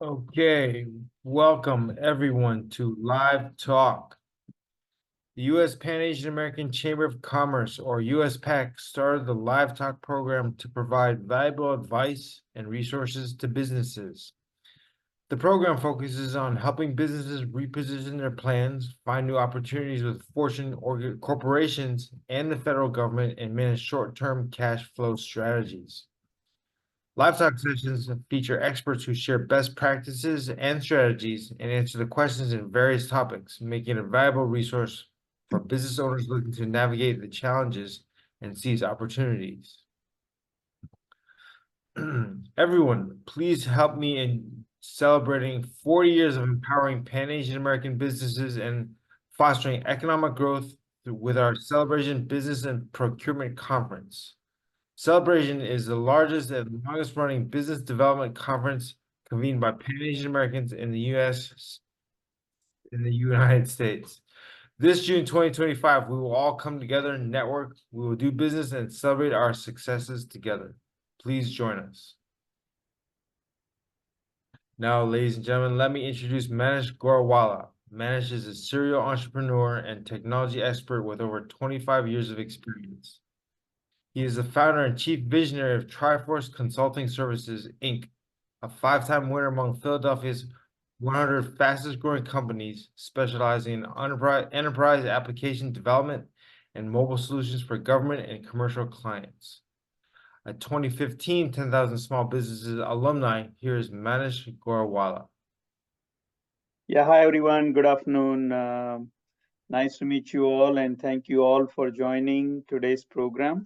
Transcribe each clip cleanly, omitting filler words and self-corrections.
Okay, welcome everyone to Live Talk. The U.S. Pan Asian American Chamber of Commerce, or USPAACC, started the Live Talk program to provide valuable advice and resources to businesses. The program focuses on helping businesses reposition their plans, find new opportunities with Fortune corporations and the federal government, and manage short-term cash flow strategies. LiveTalk sessions feature experts who share best practices and strategies and answer the questions in various topics, making it a valuable resource for business owners looking to navigate the challenges and seize opportunities. Everyone, please help me in celebrating 40 years of empowering Pan-Asian American businesses and fostering economic growth with our Celebration Business and Procurement Conference. Celebration is the largest and longest running business development conference convened by Pan-Asian Americans in the United States. This June 2025, we will all come together and network. We will do business and celebrate our successes together. Please join us. Now, ladies and gentlemen, let me introduce Manish Gorawala. Manish is a serial entrepreneur and technology expert with over 25 years of experience. He is the founder and chief visionary of Triforce Consulting Services, Inc., a five-time winner among Philadelphia's 100 fastest growing companies, specializing in enterprise application development and mobile solutions for government and commercial clients. A 2015 10,000 Small Businesses alumni, here is Manish Gorawala. Yeah, hi everyone. Good afternoon. Nice to meet you all, and thank you all for joining today's program.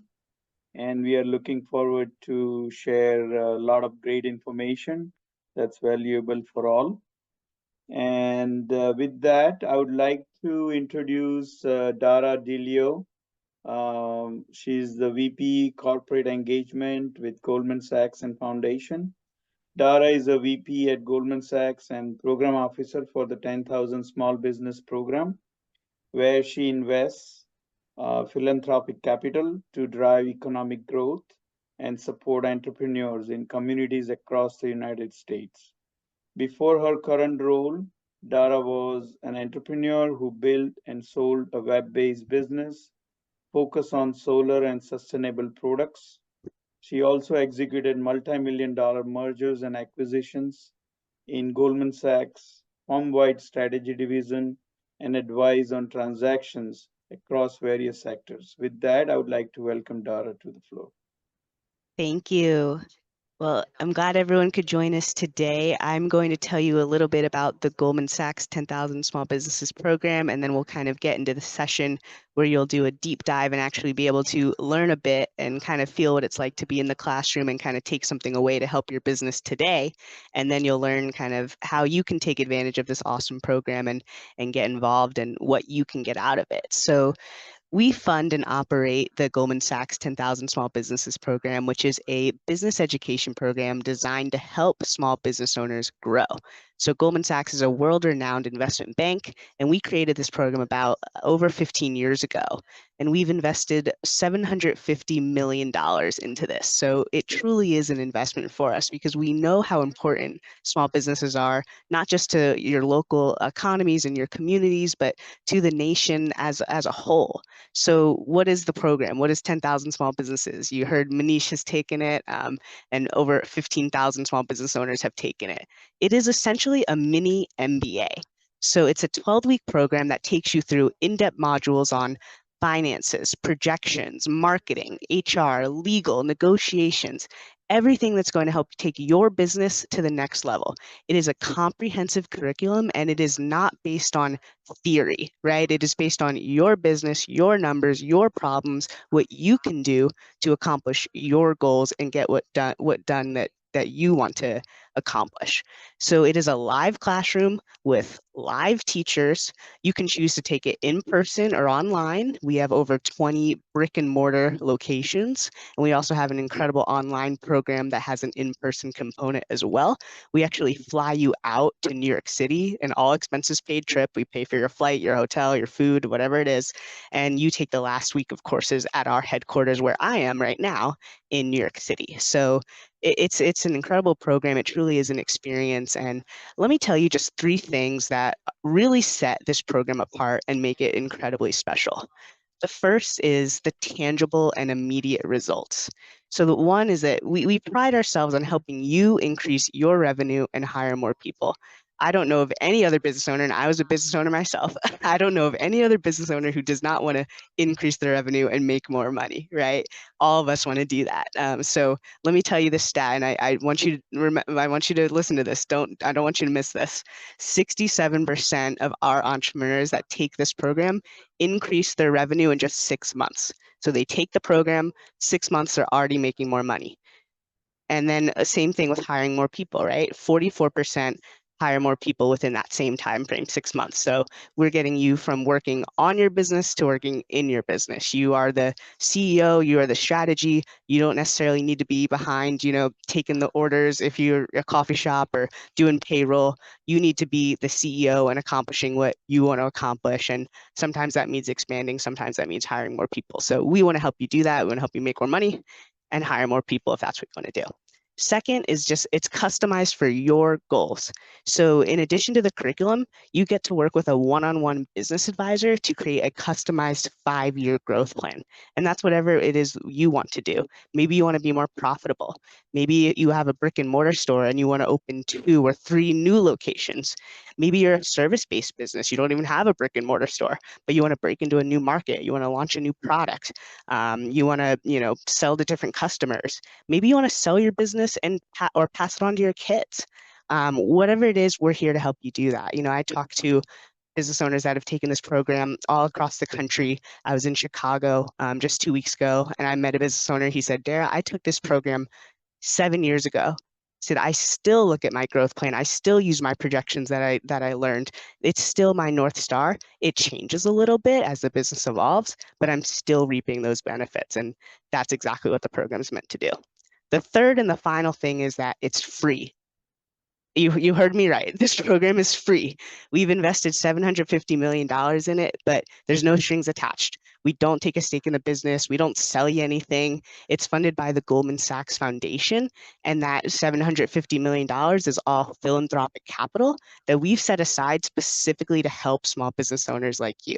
And we are looking forward to share a lot of great information that's valuable for all. And with that, I would like to introduce Dara DiLeo. She's the VP Corporate Engagement with Goldman Sachs and Foundation. Dara is a VP at Goldman Sachs and Program Officer for the 10,000 Small Business Program, where she invests philanthropic capital to drive economic growth and support entrepreneurs in communities across the United States. Before her current role, Dara was an entrepreneur who built and sold a web-based business focused on solar and sustainable products. She also executed multi-million-dollar mergers and acquisitions in Goldman Sachs' firm-wide strategy division and advised on transactions across various sectors. With that, I would like to welcome Dara to the floor. Thank you. Well, I'm glad everyone could join us today. I'm going to tell you a little bit about the Goldman Sachs 10,000 Small Businesses program, and then we'll kind of get into the session where you'll do a deep dive and actually be able to learn a bit and kind of feel what it's like to be in the classroom and kind of take something away to help your business today. And then you'll learn kind of how you can take advantage of this awesome program and get involved and what you can get out of it. So we fund and operate the Goldman Sachs 10,000 Small Businesses program, which is a business education program designed to help small business owners grow. So Goldman Sachs is a world-renowned investment bank, and we created this program about over 15 years ago. And we've invested $750 million into this. So it truly is an investment for us because we know how important small businesses are, not just to your local economies and your communities, but to the nation as a whole. So what is the program? What is 10,000 Small Businesses? You heard Manish has taken it, and over 15,000 small business owners have taken it. It is essentially a mini MBA. So it's a 12-week program that takes you through in-depth modules on finances, projections, marketing, HR, legal, negotiations, everything that's going to help take your business to the next level. It is a comprehensive curriculum, and it is not based on theory, right? It is based on your business, your numbers, your problems, what you can do to accomplish your goals and get what done that you want to accomplish. So it is a live classroom with live teachers. You can choose to take it in person or online. We have over 20 brick and mortar locations, and we also have an incredible online program that has an in-person component as well. We actually fly you out to New York City, an all expenses paid trip. We pay for your flight, your hotel, your food, whatever it is, and you take the last week of courses at our headquarters where I am right now in New York City. So it's an incredible program. It truly truly is an experience. And let me tell you just 3 things that really set this program apart and make it incredibly special. The first is the tangible and immediate results. So the one is that we pride ourselves on helping you increase your revenue and hire more people. I don't know of any other business owner, and I was a business owner myself. I don't know of any other business owner who does not want to increase their revenue and make more money, right? All of us want to do that. So let me tell you this stat, and I want you to I want you to listen to this. I don't want you to miss this. 67% of our entrepreneurs that take this program increase their revenue in just 6 months. So they take the program, 6 months, they're already making more money. And then same thing with hiring more people, right? 44% hire more people within that same time frame, 6 months. So we're getting you from working on your business to working in your business. You are the CEO, you are the strategy. You don't necessarily need to be behind, taking the orders if you're a coffee shop or doing payroll. You need to be the CEO and accomplishing what you want to accomplish. And sometimes that means expanding, sometimes that means hiring more people. So we want to help you do that. We want to help you make more money and hire more people if that's what you want to do. Second is just it's customized for your goals. So in addition to the curriculum, you get to work with a one-on-one business advisor to create a customized 5-year growth plan. And that's whatever it is you want to do. Maybe you want to be more profitable. Maybe you have a brick and mortar store and you want to open 2 or 3 new locations. Maybe you're a service-based business. You don't even have a brick and mortar store, but you want to break into a new market. You want to launch a new product. You want to, sell to different customers. Maybe you want to sell your business and or pass it on to your kids. Whatever it is, we're here to help you do that. I talk to business owners that have taken this program all across the country. I was in Chicago just 2 weeks ago, and I met a business owner. He said, Dara, I took this program 7 years ago. Said, I still look at my growth plan. I still use my projections that I learned. It's still my North Star. It changes a little bit as the business evolves, but I'm still reaping those benefits. And that's exactly what the program is meant to do. The third and the final thing is that it's free. You heard me right. This program is free. We've invested $750 million in it, but there's no strings attached. We don't take a stake in the business. We don't sell you anything. It's funded by the Goldman Sachs Foundation, and that $750 million is all philanthropic capital that we've set aside specifically to help small business owners like you.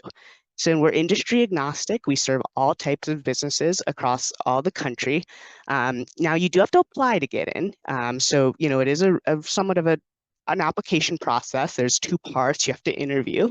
So we're industry agnostic. We serve all types of businesses across all the country. Now you do have to apply to get in. So, it is a somewhat of an application process. There's 2 parts. You have to interview.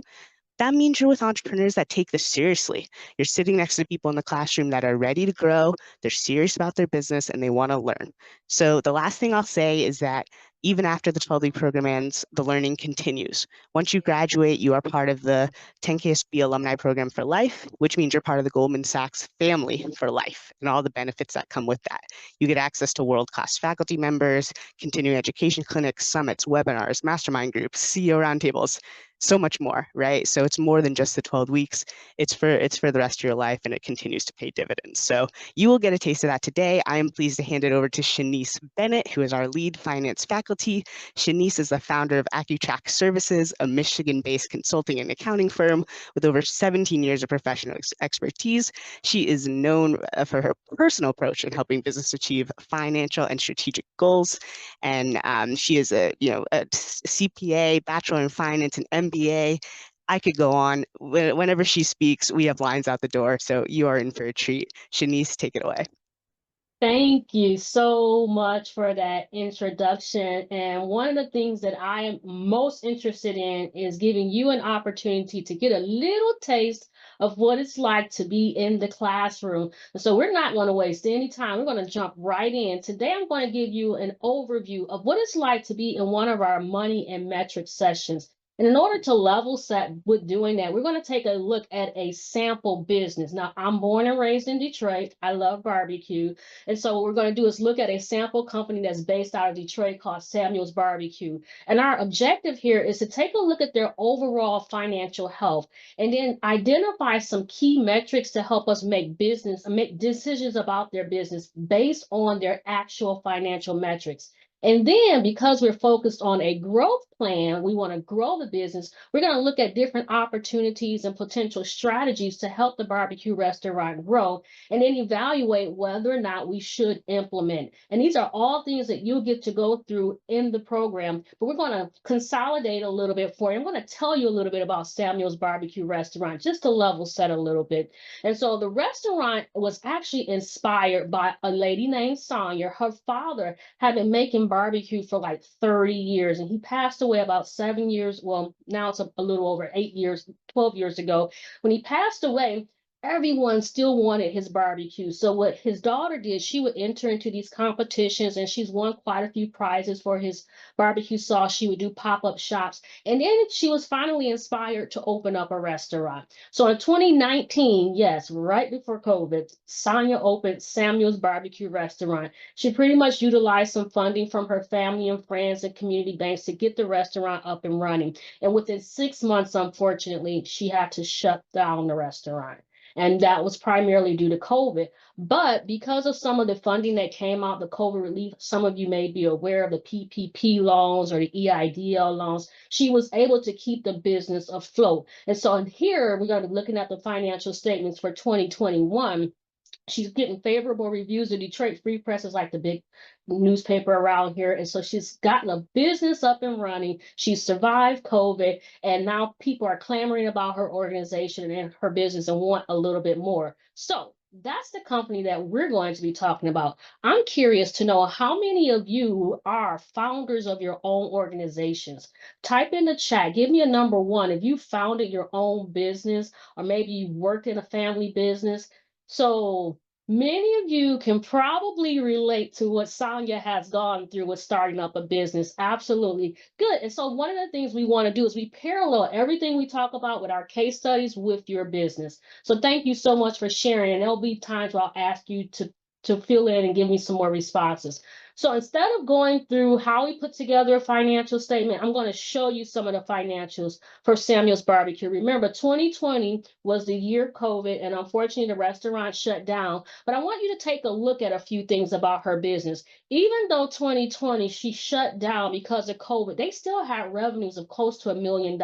That means you're with entrepreneurs that take this seriously. You're sitting next to people in the classroom that are ready to grow, they're serious about their business, and they want to learn. So the last thing I'll say is that even after the 12-week program ends, the learning continues. Once you graduate, you are part of the 10KSB Alumni Program for life, which means you're part of the Goldman Sachs family for life and all the benefits that come with that. You get access to world-class faculty members, continuing education clinics, summits, webinars, mastermind groups, CEO roundtables, so much more, right? So it's more than just the 12 weeks. It's for the rest of your life, and it continues to pay dividends. So you will get a taste of that today. I am pleased to hand it over to Shaniece Bennett, who is our lead finance faculty. Shaniece is the founder of AccuTrack Services, a Michigan-based consulting and accounting firm with over 17 years of professional expertise. She is known for her personal approach in helping business achieve financial and strategic goals. And she is a CPA, Bachelor in Finance, and MBA. I could go on. Whenever she speaks, we have lines out the door. So you are in for a treat. Shaniece, take it away. Thank you so much for that introduction. And one of the things that I am most interested in is giving you an opportunity to get a little taste of what it's like to be in the classroom. So we're not going to waste any time. We're going to jump right in. Today, I'm going to give you an overview of what it's like to be in one of our money and metrics sessions. And in order to level set with doing that, we're going to take a look at a sample business. Now, I'm born and raised in Detroit. I love barbecue. And so what we're going to do is look at a sample company that's based out of Detroit called Samuel's Barbecue. And our objective here is to take a look at their overall financial health and then identify some key metrics to help us make decisions about their business based on their actual financial metrics. And then because we're focused on a growth plan, we want to grow the business, we're going to look at different opportunities and potential strategies to help the barbecue restaurant grow, and then evaluate whether or not we should implement. And these are all things that you'll get to go through in the program, but we're going to consolidate a little bit for you. I'm going to tell you a little bit about Samuel's Barbecue Restaurant, just to level set a little bit. And so the restaurant was actually inspired by a lady named Sonia. Her father had been making barbecue for like 30 years, and he passed away about 7 years. Well, now it's a little over 8 years, 12 years ago. When he passed away, everyone still wanted his barbecue. So what his daughter did, she would enter into these competitions, and she's won quite a few prizes for his barbecue sauce. She would do pop-up shops. And then she was finally inspired to open up a restaurant. So in 2019, yes, right before COVID, Sonia opened Samuel's Barbecue Restaurant. She pretty much utilized some funding from her family and friends and community banks to get the restaurant up and running. And within 6 months, unfortunately, she had to shut down the restaurant. And that was primarily due to COVID. But because of some of the funding that came out, the COVID relief, some of you may be aware of the PPP loans or the EIDL loans, she was able to keep the business afloat. And so here we're going to be looking at the financial statements for 2021. She's getting favorable reviews. The Detroit Free Press is like the big newspaper around here. And so she's gotten a business up and running. She's survived COVID, and now people are clamoring about her organization and her business and want a little bit more. So that's the company that we're going to be talking about. I'm curious to know how many of you are founders of your own organizations. Type in the chat. Give me a number one if you founded your own business, or maybe you work in a family business. So many of you can probably relate to what Sonia has gone through with starting up a business. Absolutely. Good. And so one of the things we want to do is we parallel everything we talk about with our case studies with your business. So thank you so much for sharing. And there'll be times where I'll ask you to fill in and give me some more responses. So instead of going through how we put together a financial statement, I'm going to show you some of the financials for Samuel's Barbecue. Remember, 2020 was the year COVID, and unfortunately the restaurant shut down. But I want you to take a look at a few things about her business. Even though 2020 she shut down because of COVID, they still had revenues of close to $1 million.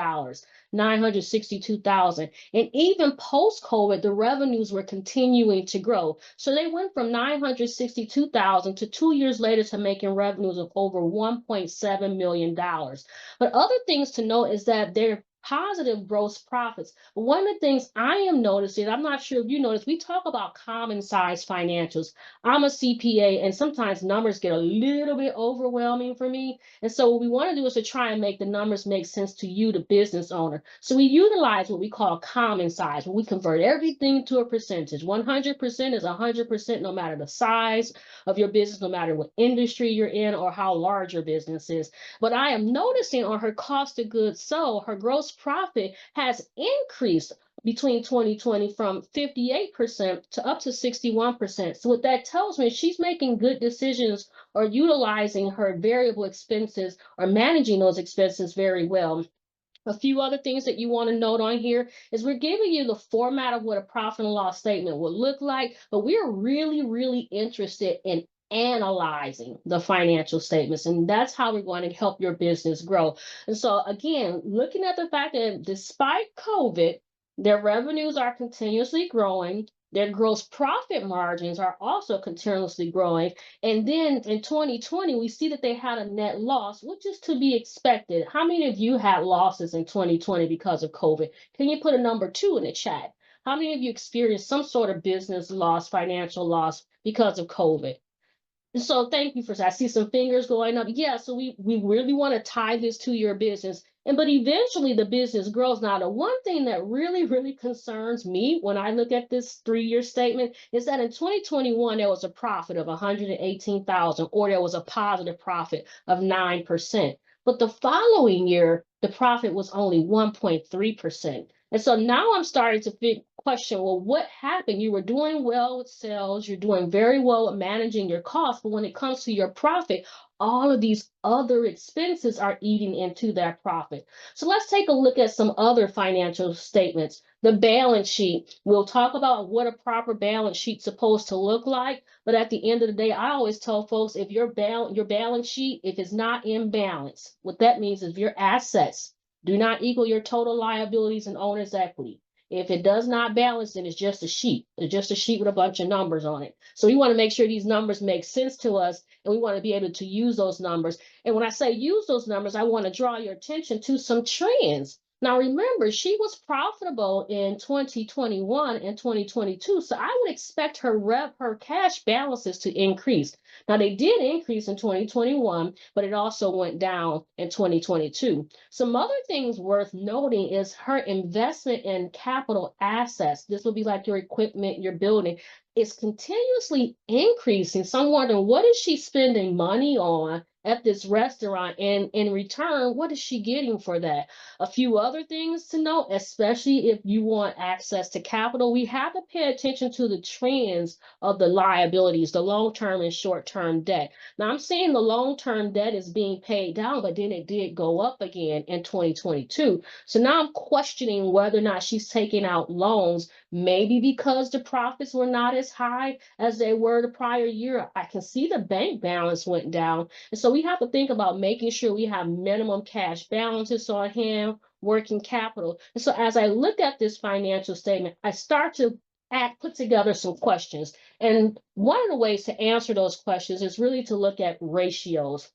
962,000. And even post-COVID, the revenues were continuing to grow. So they went from 962,000 to 2 years later to making revenues of over $1.7 million. But other things to note is that they're positive gross profits. But one of the things I am noticing, I'm not sure if you notice, we talk about common size financials. I'm a CPA, and sometimes numbers get a little bit overwhelming for me. And so what we want to do is to try and make the numbers make sense to you, the business owner. So we utilize what we call common size, where we convert everything to a percentage. 100% is 100%, no matter the size of your business, no matter what industry you're in or how large your business is. But I am noticing on her cost of goods sold, her gross profit has increased between 2020 from 58% to up to 61%. So what that tells me, she's making good decisions or utilizing her variable expenses or managing those expenses very well. A few other things that you want to note on here is we're giving you the format of what a profit and loss statement would look like, but we're really, really interested in analyzing the financial statements, and that's how we're going to help your business grow. And so again, looking at the fact that despite COVID, their revenues are continuously growing, their gross profit margins are also continuously growing. And then in 2020, we see that they had a net loss, which is to be expected. How many of you had losses in 2020 because of COVID? Can you put a number 2 in the chat? How many of you experienced some sort of business loss, financial loss because of COVID? So thank you for that. I see some fingers going up. Yeah, so we really want to tie this to your business. But eventually the business grows. Now, the one thing that really, really concerns me when I look at this 3-year statement is that in 2021, there was a profit of 118,000, or there was a positive profit of 9%. But the following year, the profit was only 1.3%. And so now I'm starting to question, well, what happened? You were doing well with sales, you're doing very well with managing your costs, but when it comes to your profit, all of these other expenses are eating into that profit. So let's take a look at some other financial statements. The balance sheet. We'll talk about what a proper balance sheet's supposed to look like, but at the end of the day, I always tell folks, if your balance sheet, if it's not in balance, what that means is your assets do not equal your total liabilities and owner's equity. If it does not balance, then it's just a sheet. It's just a sheet with a bunch of numbers on it. So we want to make sure these numbers make sense to us, and we want to be able to use those numbers. And when I say use those numbers, I want to draw your attention to some trends. Now, remember, she was profitable in 2021 and 2022, so I would expect her cash balances to increase. Now, they did increase in 2021, but it also went down in 2022. Some other things worth noting is her investment in capital assets. This will be like your equipment, your building, is continuously increasing. So I'm wondering, what is she spending money on at this restaurant, and in return, what is she getting for that? A few other things to note, especially if you want access to capital, we have to pay attention to the trends of the liabilities, the long-term and short-term debt. Now, I'm saying the long-term debt is being paid down, but then it did go up again in 2022. So now I'm questioning whether or not she's taking out loans, maybe because the profits were not as high as they were the prior year. I can see the bank balance went down. And so we have to think about making sure we have minimum cash balances on hand, working capital. And so as I look at this financial statement, I start to put together some questions. And one of the ways to answer those questions is really to look at ratios.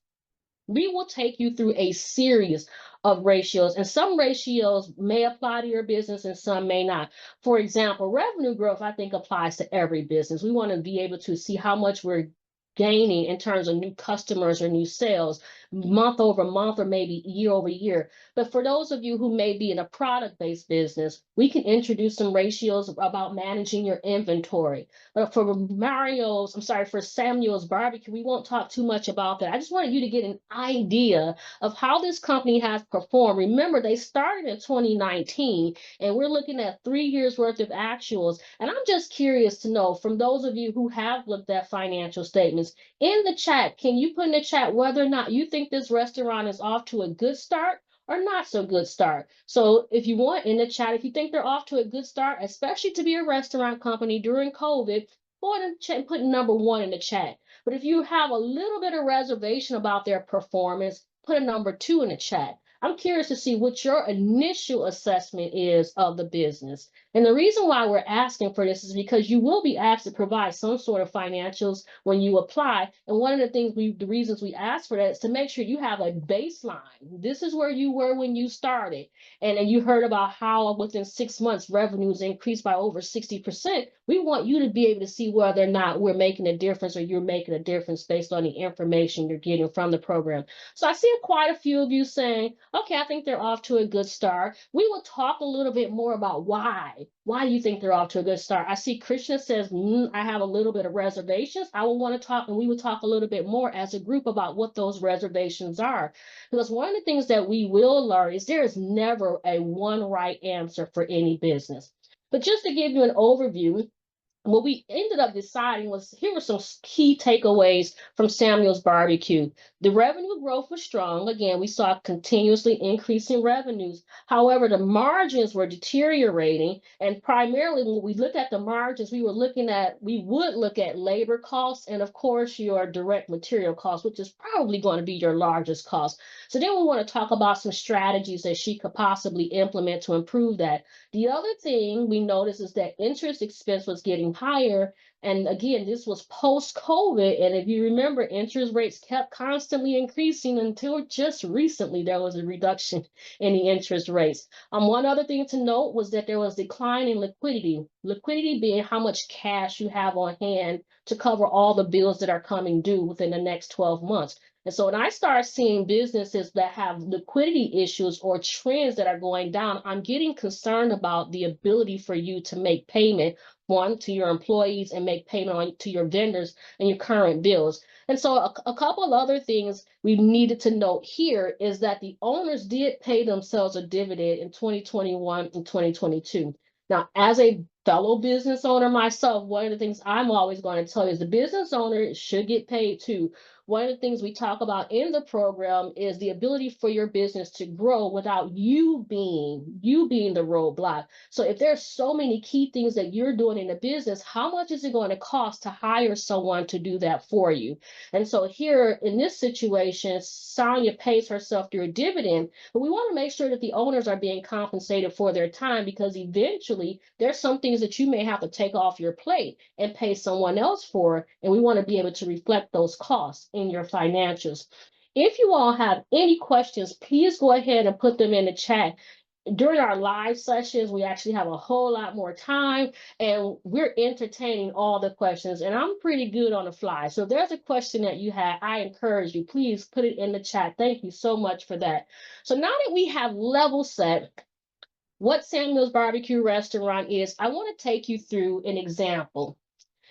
We will take you through a series of ratios, and some ratios may apply to your business and some may not. For example, revenue growth, I think, applies to every business. We want to be able to see how much we're gaining in terms of new customers or new sales, month over month or maybe year over year. But for those of you who may be in a product-based business, we can introduce some ratios about managing your inventory. But for Samuel's Barbecue, we won't talk too much about that. I just wanted you to get an idea of how this company has performed. Remember, they started in 2019, and we're looking at 3 years worth of actuals. And I'm just curious to know, from those of you who have looked at financial statements, in the chat, can you put in the chat whether or not you think this restaurant is off to a good start or not so good start? So if you want, in the chat, if you think they're off to a good start, especially to be a restaurant company during COVID, go ahead and put number 1 in the chat. But if you have a little bit of reservation about their performance, put a number 2 in the chat. I'm curious to see what your initial assessment is of the business. And the reason why we're asking for this is because you will be asked to provide some sort of financials when you apply. And one of the reasons we ask for that is to make sure you have a baseline. This is where you were when you started. And you heard about how within 6 months, revenues increased by over 60%. We want you to be able to see whether or not we're making a difference or you're making a difference based on the information you're getting from the program. So I see quite a few of you saying, okay, I think they're off to a good start. We will talk a little bit more about why. Why do you think they're off to a good start? I see Krishna says, I have a little bit of reservations. I will want to talk, and we will talk a little bit more as a group about what those reservations are. Because one of the things that we will learn is there is never a one right answer for any business. But just to give you an overview, what we ended up deciding was, here were some key takeaways from Samuel's Barbecue. The revenue growth was strong. Again, we saw continuously increasing revenues. However, the margins were deteriorating. And primarily when we look at the margins, we would look at labor costs and, of course, your direct material costs, which is probably going to be your largest cost. So then we want to talk about some strategies that she could possibly implement to improve that. The other thing we noticed is that interest expense was getting higher. And again, this was post-COVID. And if you remember, interest rates kept constantly increasing until just recently there was a reduction in the interest rates. One other thing to note was that there was decline in liquidity. Liquidity being how much cash you have on hand to cover all the bills that are coming due within the next 12 months. And so when I start seeing businesses that have liquidity issues or trends that are going down, I'm getting concerned about the ability for you to make payment, one, to your employees, and make payment to your vendors and your current bills. And so a couple of other things we needed to note here is that the owners did pay themselves a dividend in 2021 and 2022. Now, as a fellow business owner myself, one of the things I'm always going to tell you is the business owner should get paid too. one of the things we talk about in the program is the ability for your business to grow without you being the roadblock. So if there's so many key things that you're doing in the business, how much is it going to cost to hire someone to do that for you? And so here in this situation, Sonia pays herself through a dividend, but we want to make sure that the owners are being compensated for their time, because eventually there's some things that you may have to take off your plate and pay someone else for, and we want to be able to reflect those costs in your financials. If you all have any questions, please go ahead and put them in the chat. During our live sessions, we actually have a whole lot more time, and we're entertaining all the questions, and I'm pretty good on the fly. So if there's a question that you have, I encourage you, please put it in the chat. Thank you so much for that. So now that we have level set what Samuel's Barbecue Restaurant is, I want to take you through an example.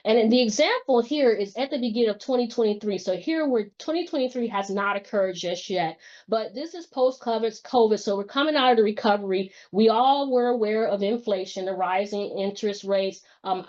And the example here is at the beginning of 2023. So here where 2023 has not occurred just yet, but this is post-COVID. So we're coming out of the recovery. We all were aware of inflation, the rising interest rates.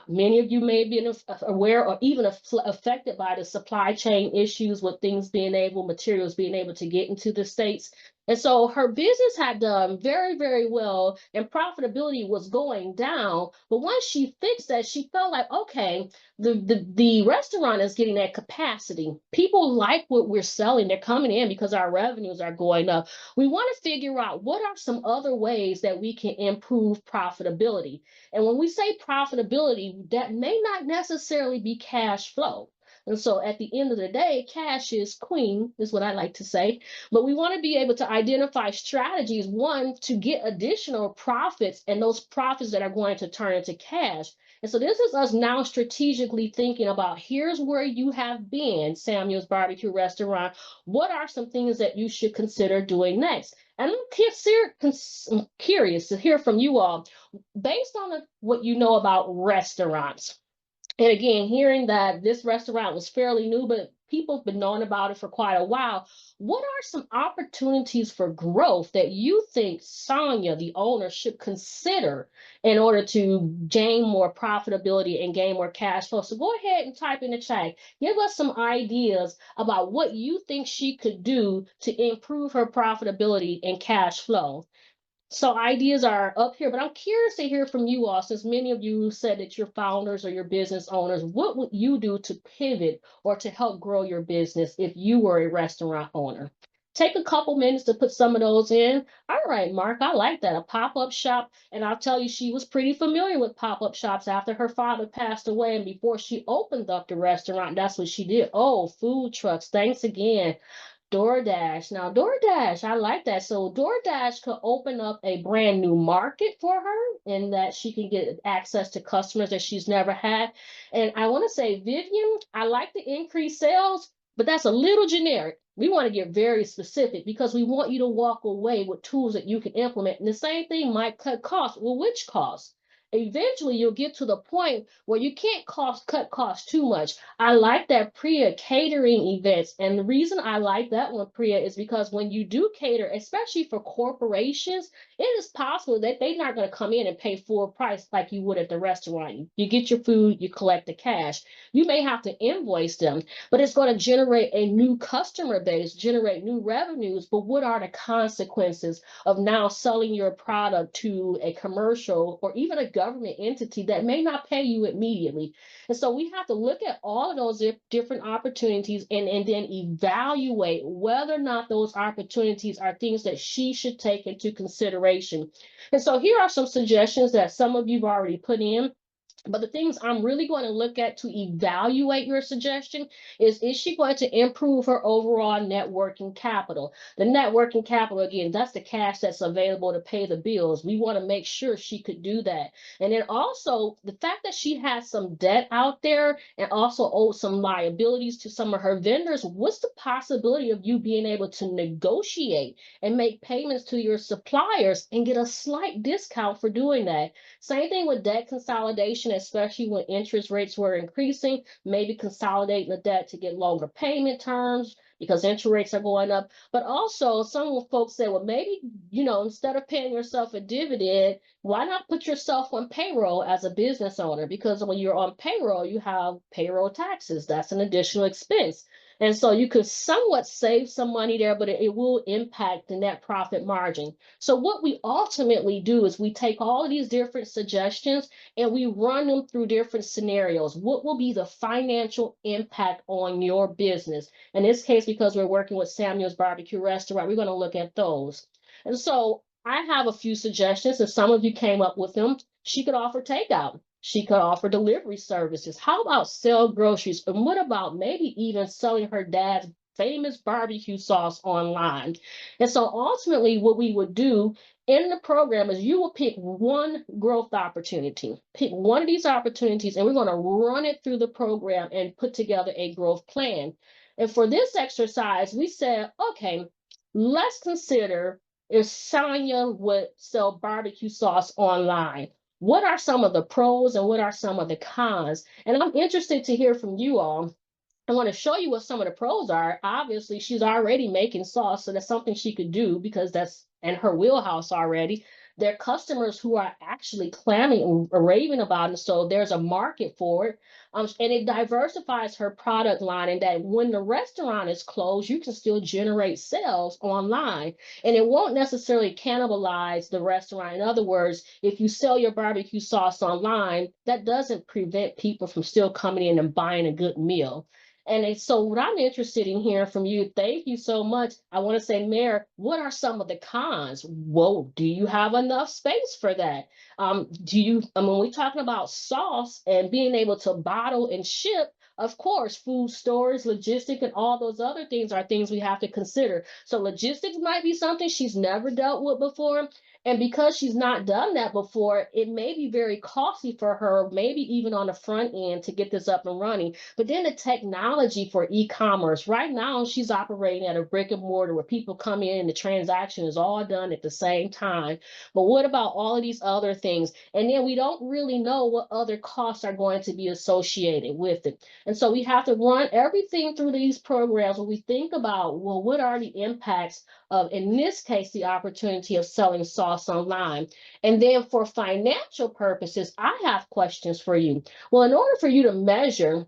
Many of you may be aware or even affected by the supply chain issues with materials being able to get into the States. And so her business had done very, very well, and profitability was going down. But once she fixed that, she felt like, okay, the restaurant is getting that capacity. People like what we're selling. They're coming in because our revenues are going up. We want to figure out what are some other ways that we can improve profitability. And when we say profitability, that may not necessarily be cash flow. And so at the end of the day, cash is queen, is what I like to say. But we want to be able to identify strategies, one, to get additional profits, and those profits that are going to turn into cash. And so this is us now strategically thinking about, here's where you have been, Samuel's Barbecue Restaurant. What are some things that you should consider doing next? And I'm curious to hear from you all, based on what you know about restaurants. And again, hearing that this restaurant was fairly new, but people have been knowing about it for quite a while, what are some opportunities for growth that you think Sonia, the owner, should consider in order to gain more profitability and gain more cash flow? So go ahead and type in the chat. Give us some ideas about what you think she could do to improve her profitability and cash flow. So ideas are up here, but I'm curious to hear from you all, since many of you said that you're founders or you're business owners. What would you do to pivot or to help grow your business if you were a restaurant owner? Take a couple minutes to put some of those in. All right, Mark, I like that. A pop-up shop. And I'll tell you, she was pretty familiar with pop-up shops after her father passed away. And before she opened up the restaurant, that's what she did. Oh, food trucks. Thanks again. DoorDash. Now, DoorDash, I like that. So DoorDash could open up a brand new market for her, in that she can get access to customers that she's never had. And I want to say, Vivian, I like the increased sales, but that's a little generic. We want to get very specific, because we want you to walk away with tools that you can implement. And the same thing might cut costs. Well, which costs? Eventually, you'll get to the point where you can't cut costs too much. I like that Priya catering events. And the reason I like that one, Priya, is because when you do cater, especially for corporations, it is possible that they're not going to come in and pay full price like you would at the restaurant. You get your food, you collect the cash. You may have to invoice them, but it's going to generate a new customer base, generate new revenues. But what are the consequences of now selling your product to a commercial or even a government entity that may not pay you immediately? And so we have to look at all of those different opportunities and then evaluate whether or not those opportunities are things that she should take into consideration. And so here are some suggestions that some of you've already put in. But the things I'm really going to look at to evaluate your suggestion is she going to improve her overall net working capital? The net working capital, again, that's the cash that's available to pay the bills. We want to make sure she could do that. And then also the fact that she has some debt out there and also owes some liabilities to some of her vendors, what's the possibility of you being able to negotiate and make payments to your suppliers and get a slight discount for doing that? Same thing with debt consolidation, especially when interest rates were increasing, maybe consolidating the debt to get longer payment terms because interest rates are going up. But also some folks say, well, maybe, instead of paying yourself a dividend, why not put yourself on payroll as a business owner? Because when you're on payroll, you have payroll taxes. That's an additional expense. And so you could somewhat save some money there, but it will impact the net profit margin. So what we ultimately do is we take all of these different suggestions and we run them through different scenarios. What will be the financial impact on your business? In this case, because we're working with Samuel's Barbecue Restaurant, we're going to look at those. And so I have a few suggestions, and some of you came up with them. She could offer takeout. She could offer delivery services. How about sell groceries? And what about maybe even selling her dad's famous barbecue sauce online? And so ultimately what we would do in the program is you will pick one growth opportunity. Pick one of these opportunities, and we're going to run it through the program and put together a growth plan. And for this exercise, we said, okay, let's consider if Sonia would sell barbecue sauce online. What are some of the pros and what are some of the cons? And I'm interested to hear from you all. I want to show you what some of the pros are. Obviously, she's already making sauce, so that's something she could do because that's in her wheelhouse already. There are customers who are actually clamming and raving about it, so there's a market for it. And it diversifies her product line, and that when the restaurant is closed, you can still generate sales online, and it won't necessarily cannibalize the restaurant. In other words, if you sell your barbecue sauce online, that doesn't prevent people from still coming in and buying a good meal. And so what I'm interested in hearing from you, thank you so much. I want to say, Mayor, what are some of the cons? Whoa, do you have enough space for that? When we're talking about sauce and being able to bottle and ship, of course, food storage, logistics, and all those other things are things we have to consider. So logistics might be something she's never dealt with before. And because she's not done that before, it may be very costly for her, maybe even on the front end to get this up and running. But then the technology for e-commerce, right now she's operating at a brick and mortar where people come in and the transaction is all done at the same time. But what about all of these other things? And then we don't really know what other costs are going to be associated with it. And so we have to run everything through these programs when we think about, well, what are the impacts of, in this case, the opportunity of selling sauce online. And then for financial purposes, I have questions for you. Well, in order for you to measure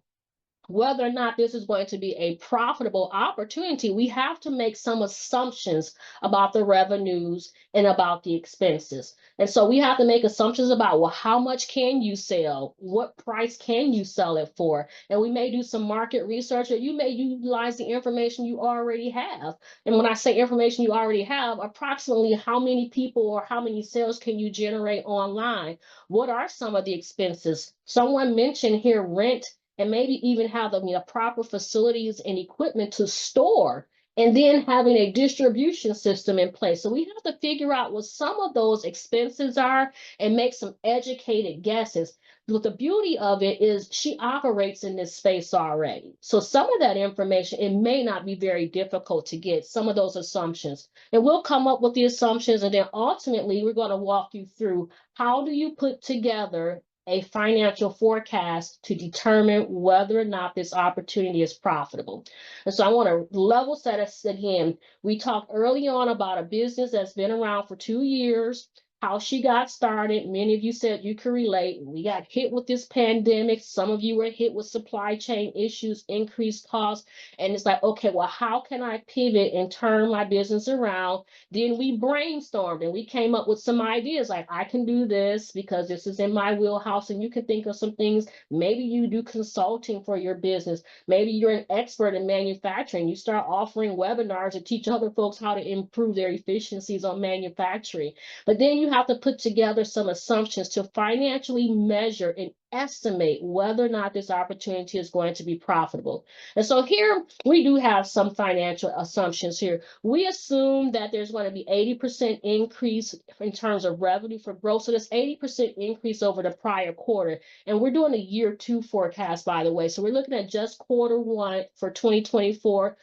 whether or not this is going to be a profitable opportunity, we have to make some assumptions about the revenues and about the expenses. And so we have to make assumptions about, well, how much can you sell? What price can you sell it for? And we may do some market research, or you may utilize the information you already have. And when I say information you already have, approximately how many people or how many sales can you generate online? What are some of the expenses? Someone mentioned here rent, and maybe even have the proper facilities and equipment to store, and then having a distribution system in place. So we have to figure out what some of those expenses are and make some educated guesses. But the beauty of it is she operates in this space already. So some of that information, it may not be very difficult to get, some of those assumptions. And we'll come up with the assumptions, and then ultimately we're going to walk you through how do you put together a financial forecast to determine whether or not this opportunity is profitable. And so I want to level set us again. We talked early on about a business that's been around for 2 years, how she got started. Many of you said you could relate. We got hit with this pandemic. Some of you were hit with supply chain issues, increased costs. And it's like, okay, well, how can I pivot and turn my business around? Then we brainstormed and we came up with some ideas like, I can do this because this is in my wheelhouse, and you can think of some things. Maybe you do consulting for your business. Maybe you're an expert in manufacturing. You start offering webinars to teach other folks how to improve their efficiencies on manufacturing. But then you have to put together some assumptions to financially measure and estimate whether or not this opportunity is going to be profitable. And so here we do have some financial assumptions here. We assume that there's going to be 80% increase in terms of revenue for growth. So that's 80% increase over the prior quarter. And we're doing a year 2 forecast, by the way. So we're looking at just quarter 1 for 2024.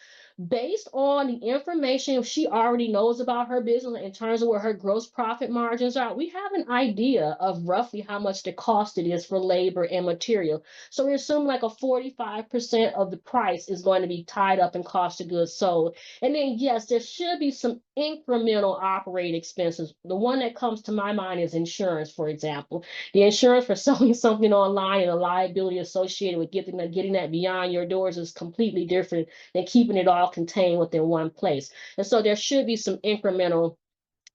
Based on the information she already knows about her business in terms of where her gross profit margins are, we have an idea of roughly how much the cost it is for labor and material. So we assume like a 45% of the price is going to be tied up in cost of goods sold. And then, yes, there should be some incremental operating expenses. The one that comes to my mind is insurance, for example. The insurance for selling something online and the liability associated with getting that beyond your doors is completely different than keeping it all contained within one place. And so there should be some incremental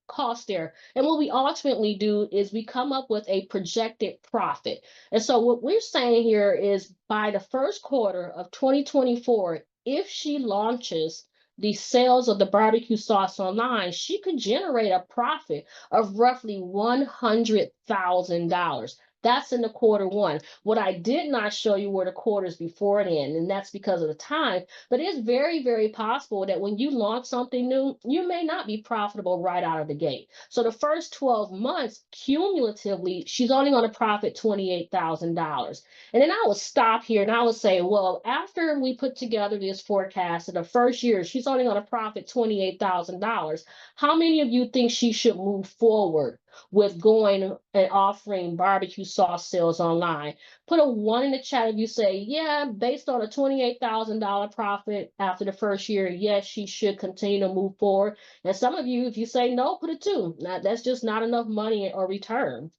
cost there. And what we ultimately do is we come up with a projected profit. And so what we're saying here is by the first quarter of 2024, if she launches the sales of the barbecue sauce online, she could generate a profit of roughly $100,000. That's in the quarter one. What I did not show you were the quarters before it in, and that's because of the time. But it's very, very possible that when you launch something new, you may not be profitable right out of the gate. So the first 12 months, cumulatively, she's only going to profit $28,000. And then I would stop here and I would say, well, after we put together this forecast in the first year, she's only going to profit $28,000. How many of you think she should move forward with going and offering barbecue sauce sales online? Put a 1 in the chat if you say, yeah, based on a $28,000 profit after the first year, yes, she should continue to move forward. And some of you, if you say no, put a 2. Now, that's just not enough money or return.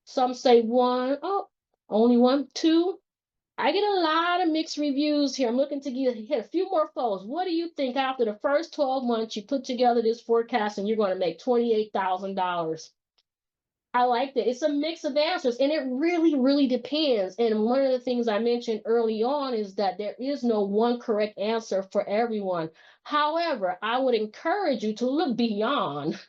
Some say 1, oh, only 1, 2. I get a lot of mixed reviews here. I'm looking to hit a few more folks. What do you think after the first 12 months you put together this forecast and you're going to make $28,000? I like that. It's a mix of answers, and it really, really depends. And one of the things I mentioned early on is that there is no one correct answer for everyone. However, I would encourage you to look beyond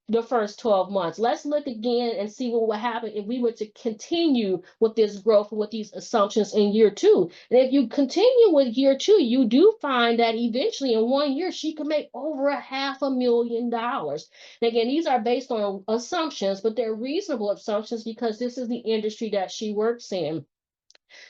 the first 12 months. Let's look again and see what would happen if we were to continue with this growth and with these assumptions in year 2. And if you continue with year 2, you do find that eventually in 1 year, she could make over $500,000. And again, these are based on assumptions, but they're reasonable assumptions because this is the industry that she works in.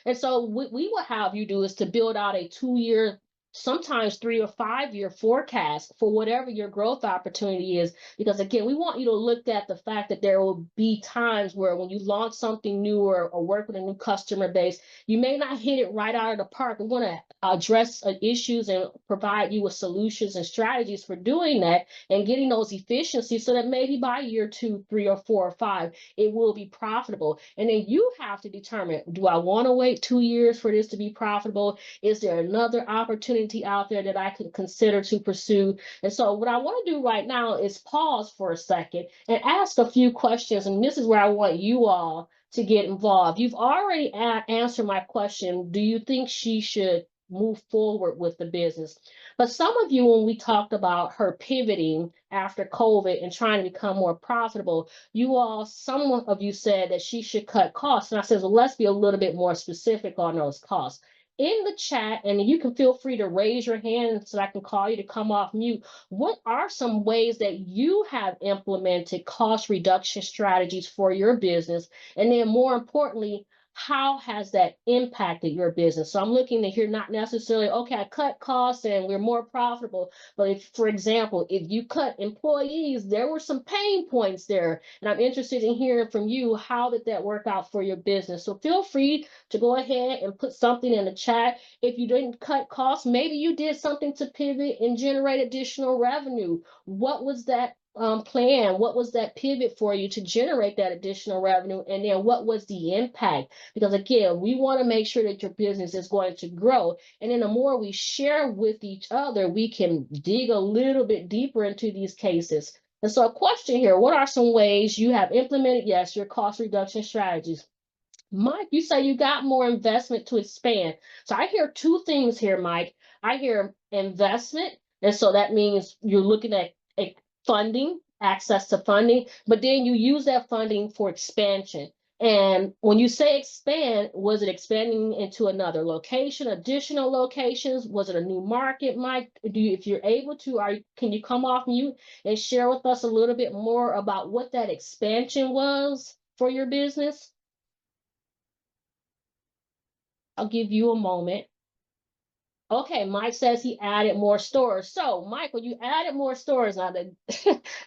And so what we will have you do is to build out a 2-year, sometimes 3 or 5 year forecast for whatever your growth opportunity is. Because again, we want you to look at the fact that there will be times where when you launch something new or work with a new customer base, you may not hit it right out of the park. We want to address issues and provide you with solutions and strategies for doing that and getting those efficiencies so that maybe by year 2, 3, or 4 or 5, it will be profitable. And then you have to determine, do I want to wait 2 years for this to be profitable? Is there another opportunity out there that I could consider to pursue? And so what I want to do right now is pause for a second and ask a few questions. And this is where I want you all to get involved. You've already answered my question. Do you think she should move forward with the business? But some of you, when we talked about her pivoting after COVID and trying to become more profitable, some of you said that she should cut costs. And I said, well, let's be a little bit more specific on those costs. In the chat, and you can feel free to raise your hand so I can call you to come off mute. What are some ways that you have implemented cost reduction strategies for your business? And then more importantly, how has that impacted your business? So I'm looking to hear not necessarily, okay, I cut costs and we're more profitable. But if, for example, if you cut employees, there were some pain points there. And I'm interested in hearing from you, how did that work out for your business? So feel free to go ahead and put something in the chat. If you didn't cut costs, maybe you did something to pivot and generate additional revenue. What was that plan? What was that pivot for you to generate that additional revenue? And then what was the impact? Because again, we want to make sure that your business is going to grow. And then the more we share with each other, we can dig a little bit deeper into these cases. And so a question here, what are some ways you have implemented, yes, your cost reduction strategies? Mike, you say you got more investment to expand. So I hear 2 things here, Mike. I hear investment. And so that means you're looking at funding, access to funding, but then you use that funding for expansion. And when you say expand, was it expanding into another location, additional locations? Was it a new market, Mike? If you're able to, can you come off mute and share with us a little bit more about what that expansion was for your business? I'll give you a moment. Okay, Mike says he added more stores. So, Michael, you added more stores. Now,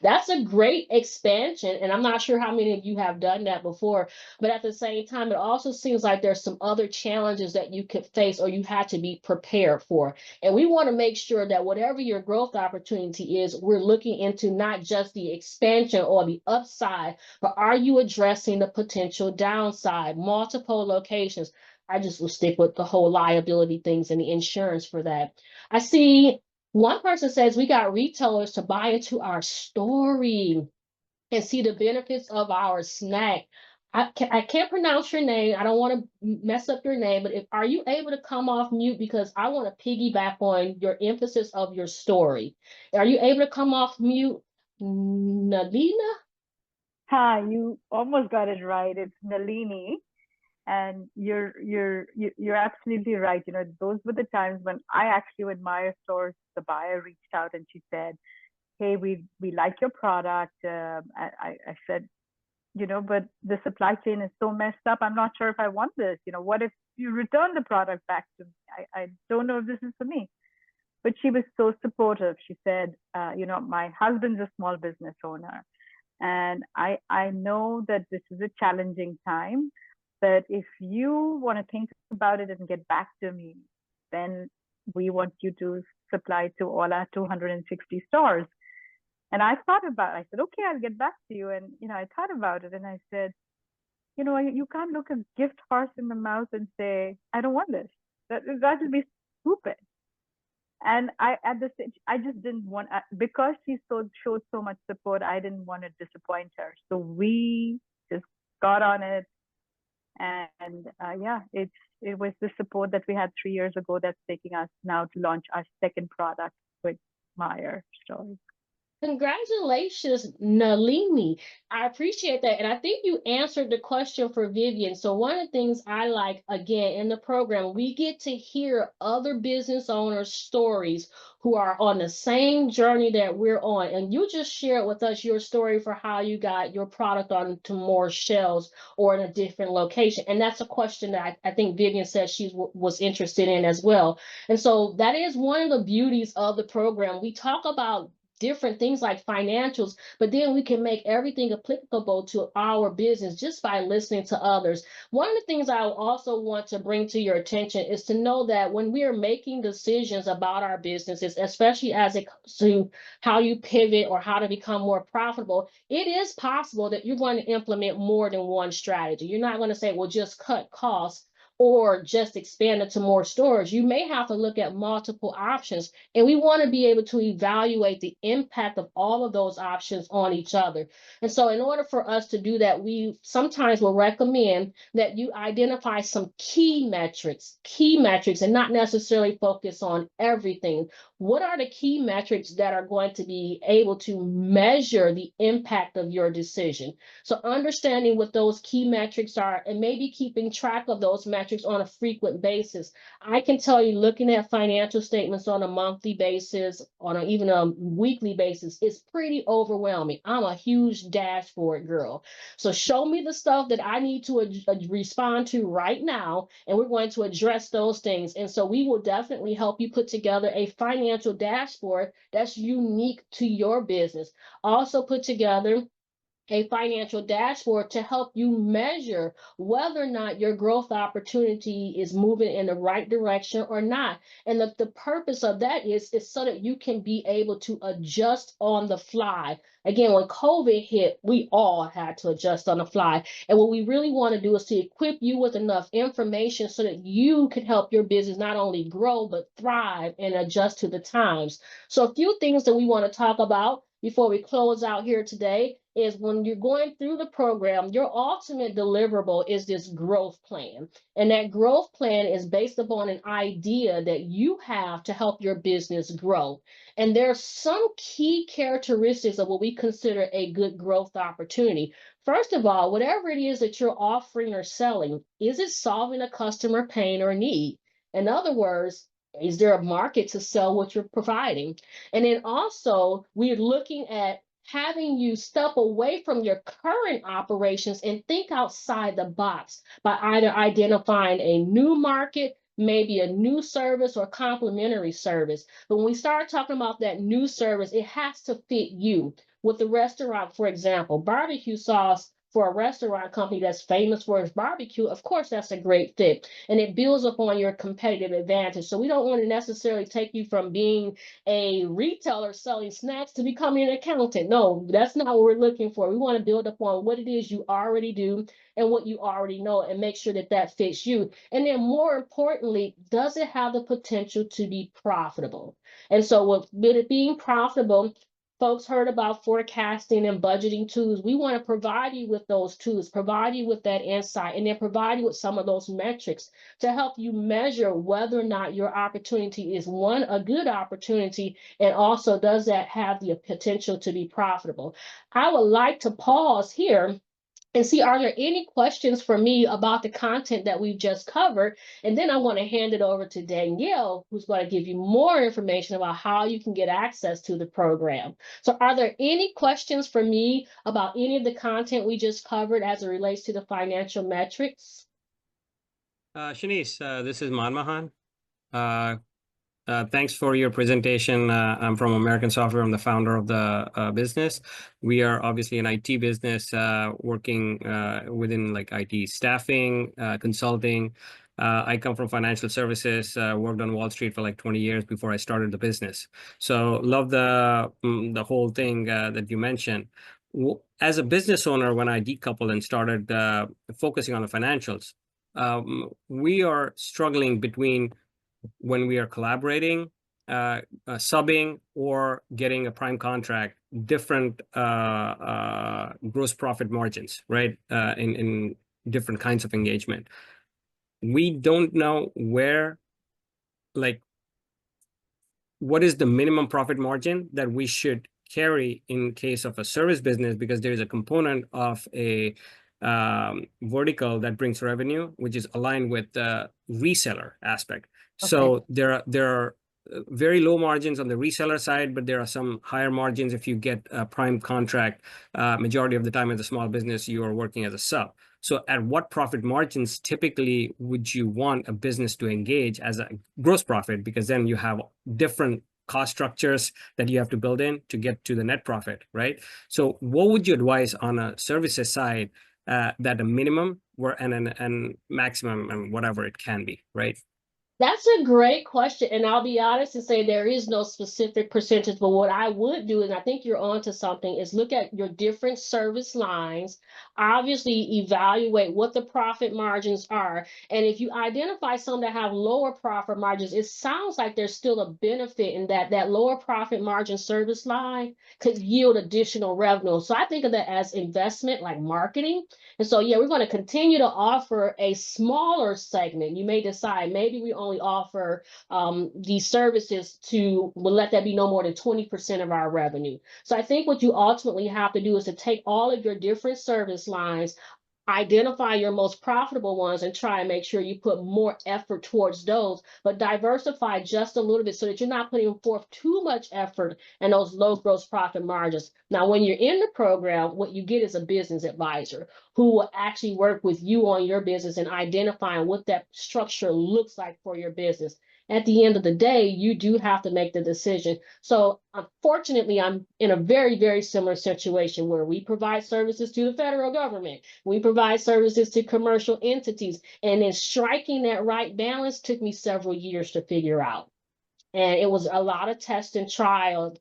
that's a great expansion, and I'm not sure how many of you have done that before. But at the same time, it also seems like there's some other challenges that you could face or you had to be prepared for. And we want to make sure that whatever your growth opportunity is, we're looking into not just the expansion or the upside, but are you addressing the potential downside, multiple locations? I just will stick with the whole liability things and the insurance for that. I see one person says we got retailers to buy into our story and see the benefits of our snack. I can't pronounce your name. I don't want to mess up your name, but are you able to come off mute, because I want to piggyback on your emphasis of your story. Are you able to come off mute, Nalina? Hi, you almost got it right. It's Nalini. And you're absolutely right. You know, those were the times when I actually would admire stores. The buyer reached out and she said, "Hey, we like your product." I said, you know, but the supply chain is so messed up. I'm not sure if I want this. You know, what if you return the product back to me? I don't know if this is for me. But she was so supportive. She said, you know, my husband's a small business owner, and I know that this is a challenging time. But if you want to think about it and get back to me, then we want you to supply to all our 260 stores. And I thought about it. I said, okay, I'll get back to you. And, you know, I thought about it and I said, you know, you can't look a gift horse in the mouth and say, I don't want this. That would be stupid. And at this stage, I just didn't want, because she showed so much support, I didn't want to disappoint her. So we just got on it. And yeah, it was the support that we had 3 years ago that's taking us now to launch our second product with Meyer Story. Congratulations, Nalini. I appreciate that. And I think you answered the question for Vivian. So one of the things I like, again, in the program, we get to hear other business owners' stories who are on the same journey that we're on. And you just shared with us your story for how you got your product onto more shelves or in a different location. And that's a question that I think Vivian said she was interested in as well. And so that is one of the beauties of the program. We talk about different things like financials, but then we can make everything applicable to our business just by listening to others. One of the things I also want to bring to your attention is to know that when we are making decisions about our businesses, especially as it comes to how you pivot or how to become more profitable, it is possible that you're going to implement more than one strategy. You're not going to say, well, just cut costs or just expand it to more stores. You may have to look at multiple options, and we want to be able to evaluate the impact of all of those options on each other. And so in order for us to do that, we sometimes will recommend that you identify some key metrics, and not necessarily focus on everything. What are the key metrics that are going to be able to measure the impact of your decision? So understanding what those key metrics are and maybe keeping track of those metrics on a frequent basis. I can tell you, looking at financial statements on a monthly basis, on even a weekly basis, is pretty overwhelming. I'm a huge dashboard girl. So show me the stuff that I need to respond to right now, and we're going to address those things. And so we will definitely help you put together a financial dashboard that's unique to your business. Also put together a financial dashboard to help you measure whether or not your growth opportunity is moving in the right direction or not. And the purpose of that is so that you can be able to adjust on the fly. Again, when COVID hit, we all had to adjust on the fly. And what we really want to do is to equip you with enough information so that you can help your business not only grow, but thrive and adjust to the times. So a few things that we want to talk about before we close out here today is when you're going through the program, your ultimate deliverable is this growth plan. And that growth plan is based upon an idea that you have to help your business grow. And there are some key characteristics of what we consider a good growth opportunity. First of all, whatever it is that you're offering or selling, is it solving a customer pain or need? In other words, is there a market to sell what you're providing? And then also, we're looking at having you step away from your current operations and think outside the box by either identifying a new market, maybe a new service or complementary service. But when we start talking about that new service, it has to fit you. With the restaurant, for example, barbecue sauce for a restaurant company that's famous for its barbecue, of course, that's a great fit. And it builds upon your competitive advantage. So we don't want to necessarily take you from being a retailer selling snacks to becoming an accountant. No, that's not what we're looking for. We want to build upon what it is you already do and what you already know and make sure that that fits you. And then more importantly, does it have the potential to be profitable? And so with it being profitable, folks heard about forecasting and budgeting tools. We want to provide you with those tools, provide you with that insight, and then provide you with some of those metrics to help you measure whether or not your opportunity is, one, a good opportunity, and also does that have the potential to be profitable. I would like to pause here and see, are there any questions for me about the content that we've just covered? And then I want to hand it over to Danielle, who's going to give you more information about how you can get access to the program. So are there any questions for me about any of the content we just covered as it relates to the financial metrics? Shaniece, this is Manmohan. Thanks for your presentation. I'm from American Software. I'm the founder of the business. We are obviously an IT business working within like IT staffing, consulting. I come from financial services, worked on Wall Street for like 20 years before I started the business. So love the whole thing that you mentioned. As a business owner, when I decoupled and started focusing on the financials, we are struggling between when we are collaborating, subbing, or getting a prime contract, different gross profit margins, right? In different kinds of engagement. We don't know where, like, what is the minimum profit margin that we should carry in case of a service business, because there's a component of a vertical that brings revenue, which is aligned with the reseller aspect. Okay. So there are very low margins on the reseller side, but there are some higher margins if you get a prime contract. Majority of the time as a small business, you are working as a sub. So at what profit margins typically would you want a business to engage as a gross profit? Because then you have different cost structures that you have to build in to get to the net profit, right? So what would you advise on a services side that a minimum and maximum and whatever it can be, right? That's a great question. And I'll be honest and say there is no specific percentage, but what I would do, and I think you're onto something, is look at your different service lines, obviously evaluate what the profit margins are. And if you identify some that have lower profit margins, it sounds like there's still a benefit in that lower profit margin service line could yield additional revenue. So I think of that as investment, like marketing. And so, yeah, we're going to continue to offer a smaller segment. You may decide maybe we only offer these services to, we'll let that be no more than 20% of our revenue. So I think what you ultimately have to do is to take all of your different service lines, identify your most profitable ones and try and make sure you put more effort towards those, but diversify just a little bit so that you're not putting forth too much effort in those low gross profit margins. Now, when you're in the program, what you get is a business advisor who will actually work with you on your business and identifying what that structure looks like for your business. At the end of the day, you do have to make the decision. So unfortunately, I'm in a very, very similar situation where we provide services to the federal government. We provide services to commercial entities. And then striking that right balance took me several years to figure out. And it was a lot of tests and trials.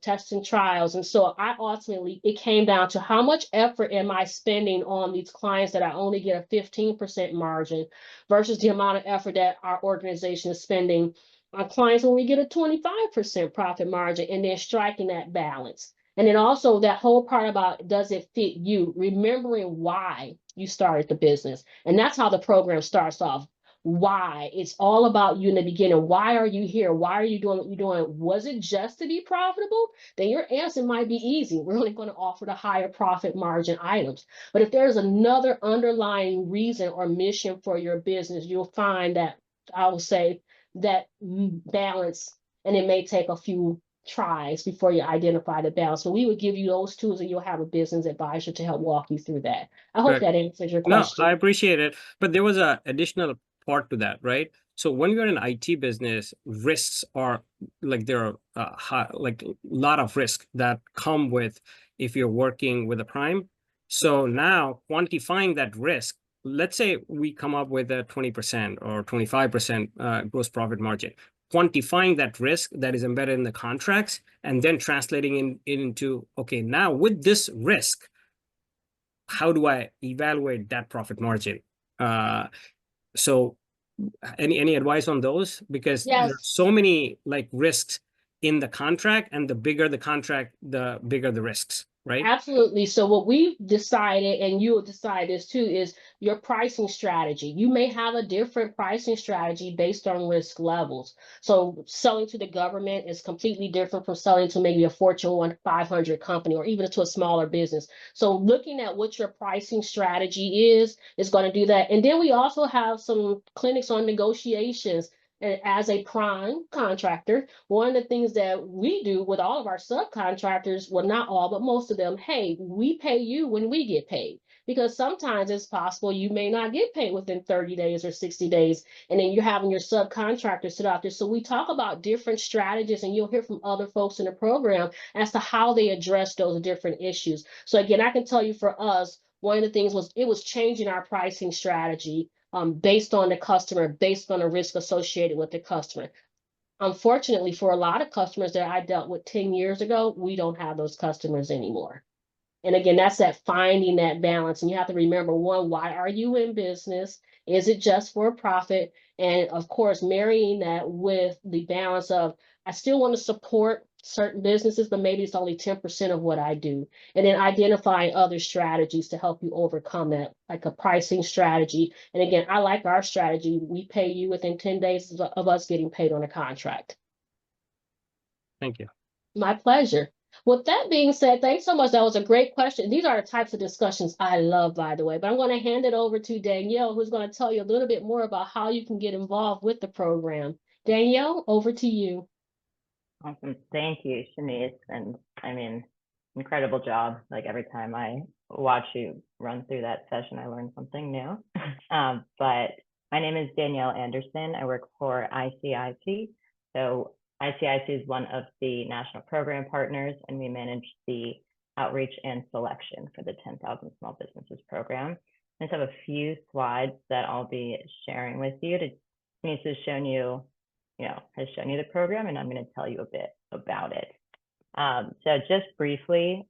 And so it came down to how much effort am I spending on these clients that I only get a 15% margin versus the amount of effort that our organization is spending on clients when we get a 25% profit margin, and then striking that balance. And then also that whole part about, does it fit you? Remembering why you started the business. And that's how the program starts off. Why? It's all about you in the beginning. Why are you here? Why are you doing what you're doing? Was it just to be profitable? Then your answer might be easy. We're only going to offer the higher profit margin items. But if there's another underlying reason or mission for your business, you'll find that, I will say, that balance, and it may take a few tries before you identify the balance. So we would give you those tools and you'll have a business advisor to help walk you through that. I hope that answers your question. No, I appreciate it. But there was an additional part to that, right? So when you're in an IT business, risks are like there are like a lot of risk that come with if you're working with a prime. So now quantifying that risk, let's say we come up with a 20% or 25% gross profit margin, quantifying that risk that is embedded in the contracts and then translating into, okay, now with this risk, how do I evaluate that profit margin? So any advice on those? Because there are Yes. so many like risks in the contract, and the bigger the contract, the bigger the risks, right? Absolutely. So what we've decided, and you will decide this too, is your pricing strategy. You may have a different pricing strategy based on risk levels. So selling to the government is completely different from selling to maybe a Fortune 500 company or even to a smaller business. So looking at what your pricing strategy is going to do that. And then we also have some clinics on negotiations. And as a prime contractor, one of the things that we do with all of our subcontractors, well, not all, but most of them, hey, we pay you when we get paid. Because sometimes it's possible you may not get paid within 30 days or 60 days, and then you're having your subcontractors sit out there. So we talk about different strategies, and you'll hear from other folks in the program as to how they address those different issues. So again, I can tell you for us, one of the things was it was changing our pricing strategy based on the customer, based on the risk associated with the customer. Unfortunately, for a lot of customers that I dealt with 10 years ago, we don't have those customers anymore. And again, that's that finding that balance. And you have to remember, one, why are you in business? Is it just for profit? And of course, marrying that with the balance of, I still want to support certain businesses, but maybe it's only 10% of what I do. And then identifying other strategies to help you overcome that, like a pricing strategy. And again, I like our strategy. We pay you within 10 days of us getting paid on a contract. Thank you. My pleasure. With that being said, thanks so much. That was a great question. These are the types of discussions I love, by the way. But I'm going to hand it over to Danielle, who's going to tell you a little bit more about how you can get involved with the program. Danielle, over to you. Awesome. Thank you, Shaniece. And I mean, incredible job. Like every time I watch you run through that session, I learn something new. But my name is Danielle Anderson. I work for ICIC. So ICIC is one of the national program partners, and we manage the outreach and selection for the 10,000 Small Businesses program. I just have a few slides that I'll be sharing with you. Shaniece has shown you the program, and I'm going to tell you a bit about it. So just briefly,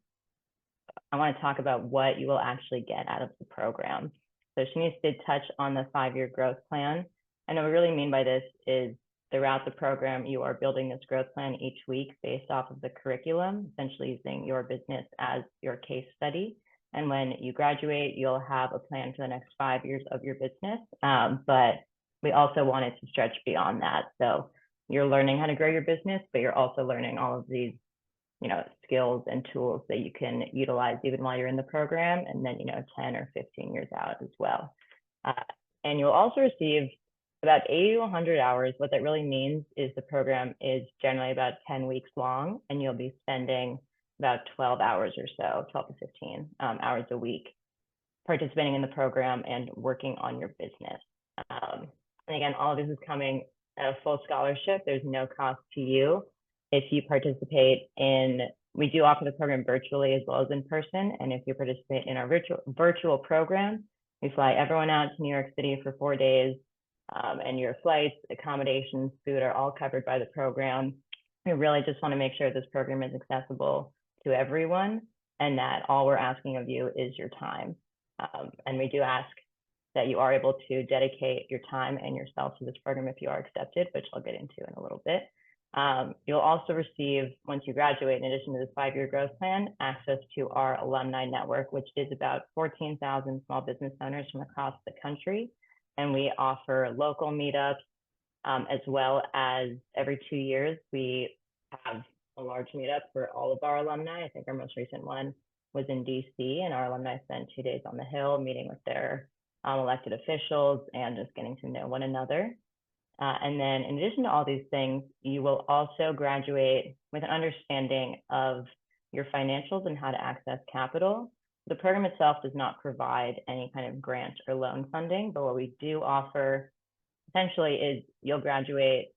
I want to talk about what you will actually get out of the program. So Shaniece did touch on the 5-year growth plan. And what we really mean by this is throughout the program, you are building this growth plan each week based off of the curriculum, essentially using your business as your case study. And when you graduate, you'll have a plan for the next 5 years of your business. But we also wanted to stretch beyond that. So you're learning how to grow your business, but you're also learning all of these, skills and tools that you can utilize even while you're in the program, and then, 10 or 15 years out as well. And you'll also receive about 80 to 100 hours. What that really means is the program is generally about 10 weeks long, and you'll be spending about 12 hours or so, 12 to 15 hours a week participating in the program and working on your business. And again, all of this is coming at a full scholarship. There's no cost to you if you participate in, we do offer the program virtually as well as in person. And if you participate in our virtual program, we fly everyone out to New York City for 4 days, and your flights, accommodations, food are all covered by the program. We really just want to make sure this program is accessible to everyone, and that all we're asking of you is your time. And we do ask that you are able to dedicate your time and yourself to this program if you are accepted, which I'll get into in a little bit. You'll also receive, once you graduate, in addition to this 5-year growth plan, access to our alumni network, which is about 14,000 small business owners from across the country. And we offer local meetups, as well as every 2 years, we have a large meetup for all of our alumni. I think our most recent one was in DC, and our alumni spent 2 days on the Hill meeting with their elected officials and just getting to know one another. And then in addition to all these things, you will also graduate with an understanding of your financials and how to access capital. The program itself does not provide any kind of grant or loan funding, but what we do offer essentially is you'll graduate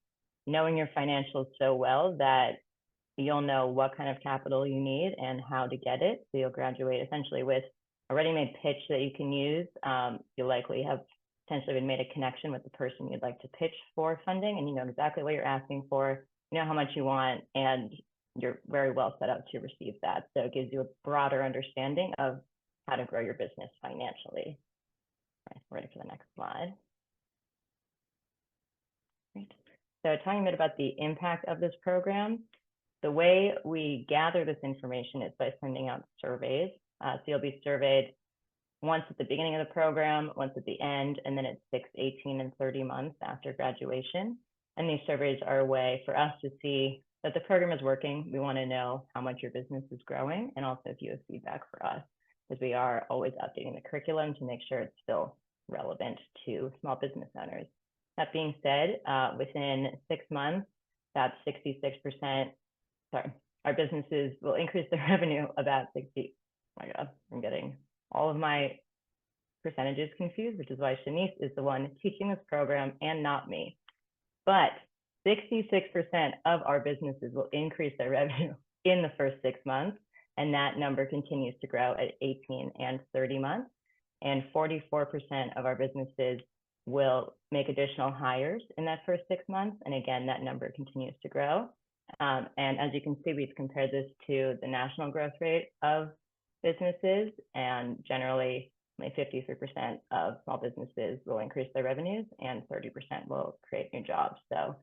knowing your financials so well that you'll know what kind of capital you need and how to get it. So you'll graduate essentially with a ready-made pitch that you can use. You'll likely have potentially been made a connection with the person you'd like to pitch for funding, and you know exactly what you're asking for, you know how much you want, and you're very well set up to receive that. So it gives you a broader understanding of how to grow your business financially. All right, ready for the next slide. Great. So talking a bit about the impact of this program, the way we gather this information is by sending out surveys. So you'll be surveyed once at the beginning of the program, once at the end, and then at 6, 18, and 30 months after graduation. And these surveys are a way for us to see that the program is working. We want to know how much your business is growing, and also if you have feedback for us, because we are always updating the curriculum to make sure it's still relevant to small business owners. That being said, within 6 months, that's 66%. Sorry, our businesses will increase their revenue about 60. Oh my God, I'm getting all of my percentages confused, which is why Shaniece is the one teaching this program and not me. But 66% of our businesses will increase their revenue in the first 6 months, and that number continues to grow at 18 and 30 months. And 44% of our businesses will make additional hires in that first 6 months. And again, that number continues to grow. And as you can see, we've compared this to the national growth rate of businesses, and generally only 53% of small businesses will increase their revenues and 30% will create new jobs. So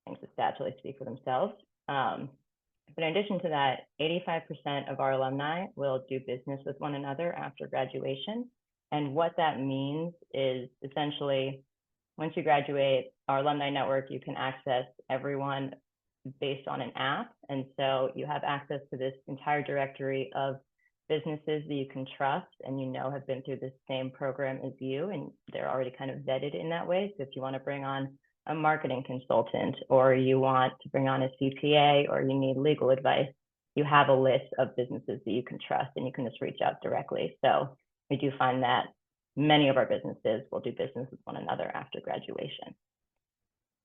I think the stats really speak for themselves. But in addition to that, 85% of our alumni will do business with one another after graduation. And what that means is essentially, once you graduate, our alumni network, you can access everyone based on an app. And so you have access to this entire directory of businesses that you can trust and you know have been through the same program as you, and they're already kind of vetted in that way. So if you want to bring on a marketing consultant, or you want to bring on a CPA, or you need legal advice, you have a list of businesses that you can trust and you can just reach out directly. So we do find that many of our businesses will do business with one another after graduation.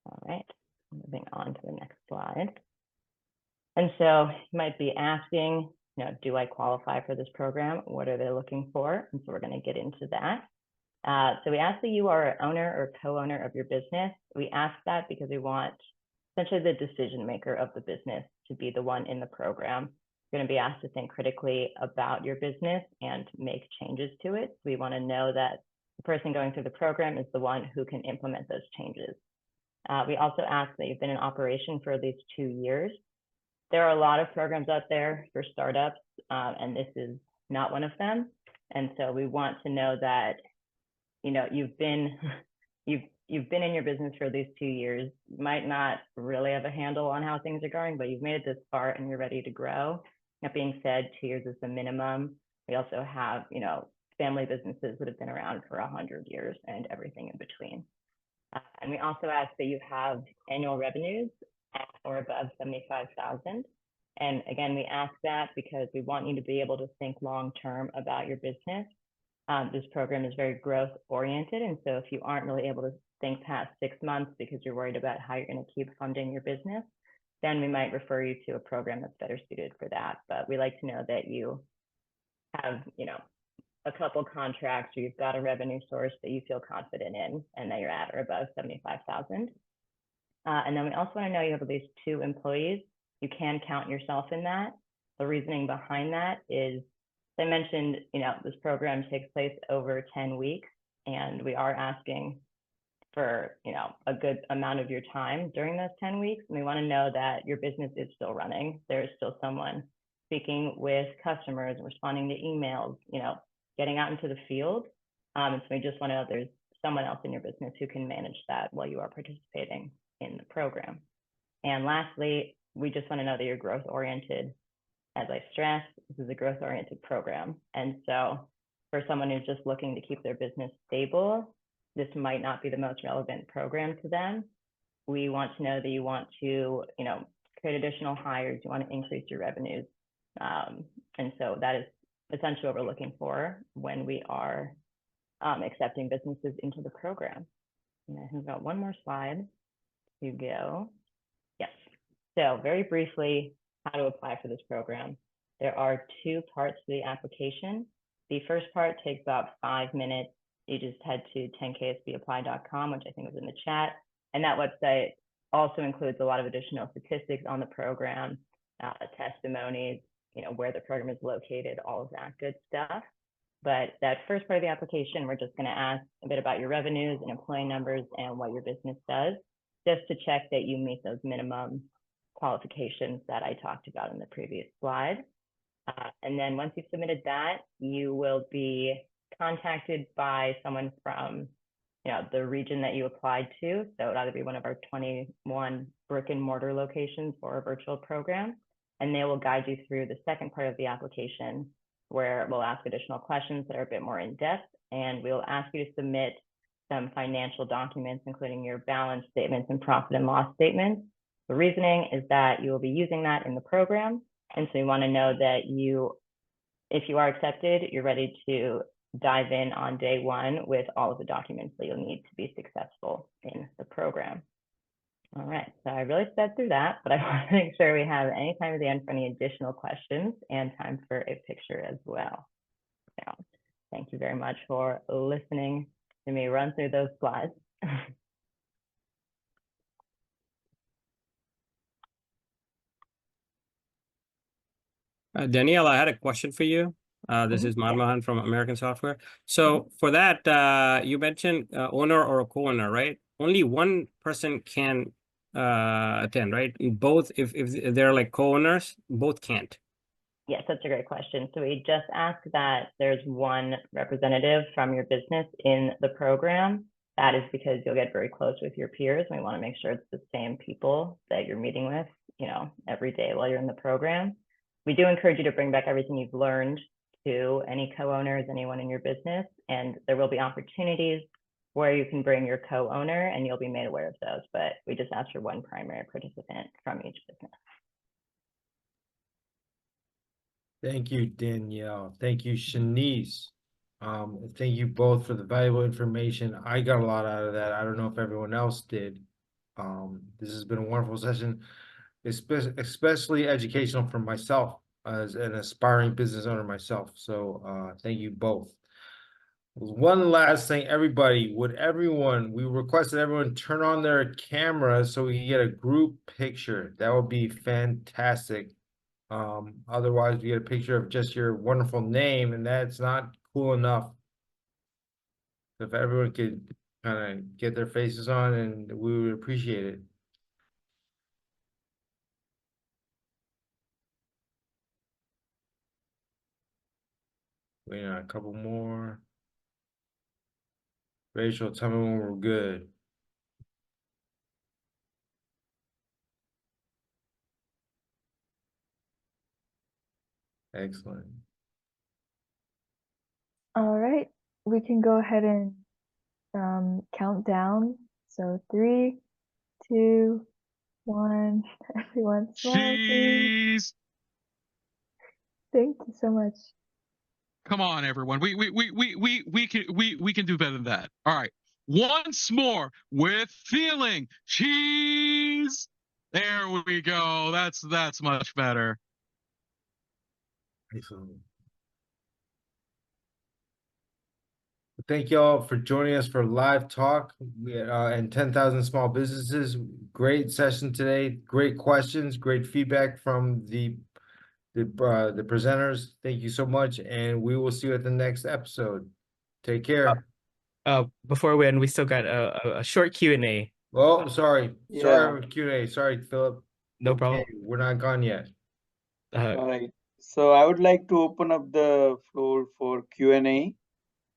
All right, moving on to the next slide. And so you might be asking, you know, do I qualify for this program? What are they looking for? And so we're going to get into that. So we ask that you are an owner or co-owner of your business. We ask that because we want essentially the decision maker of the business to be the one in the program. You're going to be asked to think critically about your business and make changes to it. We want to know that the person going through the program is the one who can implement those changes. We also ask that you've been in operation for at least 2 years. There are a lot of programs out there for startups, and this is not one of them. And so we want to know that, you know, you've been in your business for at least 2 years. You might not really have a handle on how things are going, but you've made it this far and you're ready to grow. That being said, 2 years is the minimum. We also have, you know, family businesses that have been around for 100 years and everything in between. And we also ask that you have annual revenues at or above 75,000. And again, we ask that because we want you to be able to think long-term about your business. This program is very growth oriented. And so if you aren't really able to think past 6 months because you're worried about how you're going to keep funding your business, then we might refer you to a program that's better suited for that. But we like to know that you have, you know, a couple contracts, or you've got a revenue source that you feel confident in and that you're at or above 75,000. And then we also want to know you have at least 2 employees. You can count yourself in that. The reasoning behind that is, as I mentioned, you know, this program takes place over 10 weeks, and we are asking for, you know, a good amount of your time during those 10 weeks. And we want to know that your business is still running. There is still someone speaking with customers, responding to emails, you know, getting out into the field. And so we just want to know there's someone else in your business who can manage that while you are participating in the program. And lastly, we just want to know that you're growth oriented. As I stressed, this is a growth oriented program. And so for someone who's just looking to keep their business stable, this might not be the most relevant program to them. We want to know that you want to, you know, create additional hires, you want to increase your revenues. And so that is essentially what we're looking for when we are accepting businesses into the program. And I have got one more slide to go. Yes. So very briefly, how to apply for this program. There are two parts to the application. The first part takes about 5 minutes. You just head to 10ksbapply.com, which I think was in the chat. And that website also includes a lot of additional statistics on the program, testimonies, where the program is located, all of that good stuff. But that first part of the application, we're just going to ask a bit about your revenues and employee numbers and what your business does, just to check that you meet those minimum qualifications that I talked about in the previous slide. And then once you've submitted that, you will be contacted by someone from the region that you applied to. So it would either be one of our 21 brick and mortar locations for a virtual program, and they will guide you through the second part of the application, where we'll ask additional questions that are a bit more in depth, and we'll ask you to submit some financial documents, including your balance statements and profit and loss statements. The reasoning is that you will be using that in the program, and so we want to know that if you are accepted, you're ready to dive in on day one with all of the documents that you'll need to be successful in the program. All right, so I really sped through that, but I want to make sure we have any time at the end for any additional questions and time for a picture as well. So thank you very much for listening to me run through those slides. Danielle, I had a question for you. This is Manmohan from American Software. So for that, you mentioned owner or a co-owner, right? Only one person can attend, right? Both, if they're like co-owners, both can't. Yes, that's a great question. So we just ask that there's one representative from your business in the program. That is because you'll get very close with your peers, and we want to make sure it's the same people that you're meeting with, every day while you're in the program. We do encourage you to bring back everything you've learned to any co-owners, anyone in your business, and there will be opportunities where you can bring your co-owner, and you'll be made aware of those, but we just ask for one primary participant from each business. Thank you, Danielle. Thank you, Shaniece. Thank you both for the valuable information. I got a lot out of that. I don't know if everyone else did. This has been a wonderful session, especially educational for myself as an aspiring business owner myself. So thank you both. One last thing, everybody, we requested everyone turn on their cameras so we can get a group picture. That would be fantastic. Otherwise we get a picture of just your wonderful name, and that's not cool enough. If everyone could kind of get their faces on, and we would appreciate it. Wait on a couple more. Rachel, tell me when we're good. Excellent. All right, we can go ahead and count down. So 3, 2, 1. Everyone smile, please. Thank you so much. Come on, everyone. We can do better than that. All right. Once more with feeling. Cheese. There we go. That's much better. Excellent. Thank you all for joining us for Live Talk and 10,000 Small Businesses. Great session today. Great questions. Great feedback from the presenters. Thank you so much, and we will see you at the next episode. Take care. Before we end, we still got a short Q&A. Oh, sorry Q&A. Sorry, Philip. No problem. We're not gone yet. All right. So I would like to open up the floor for Q&A,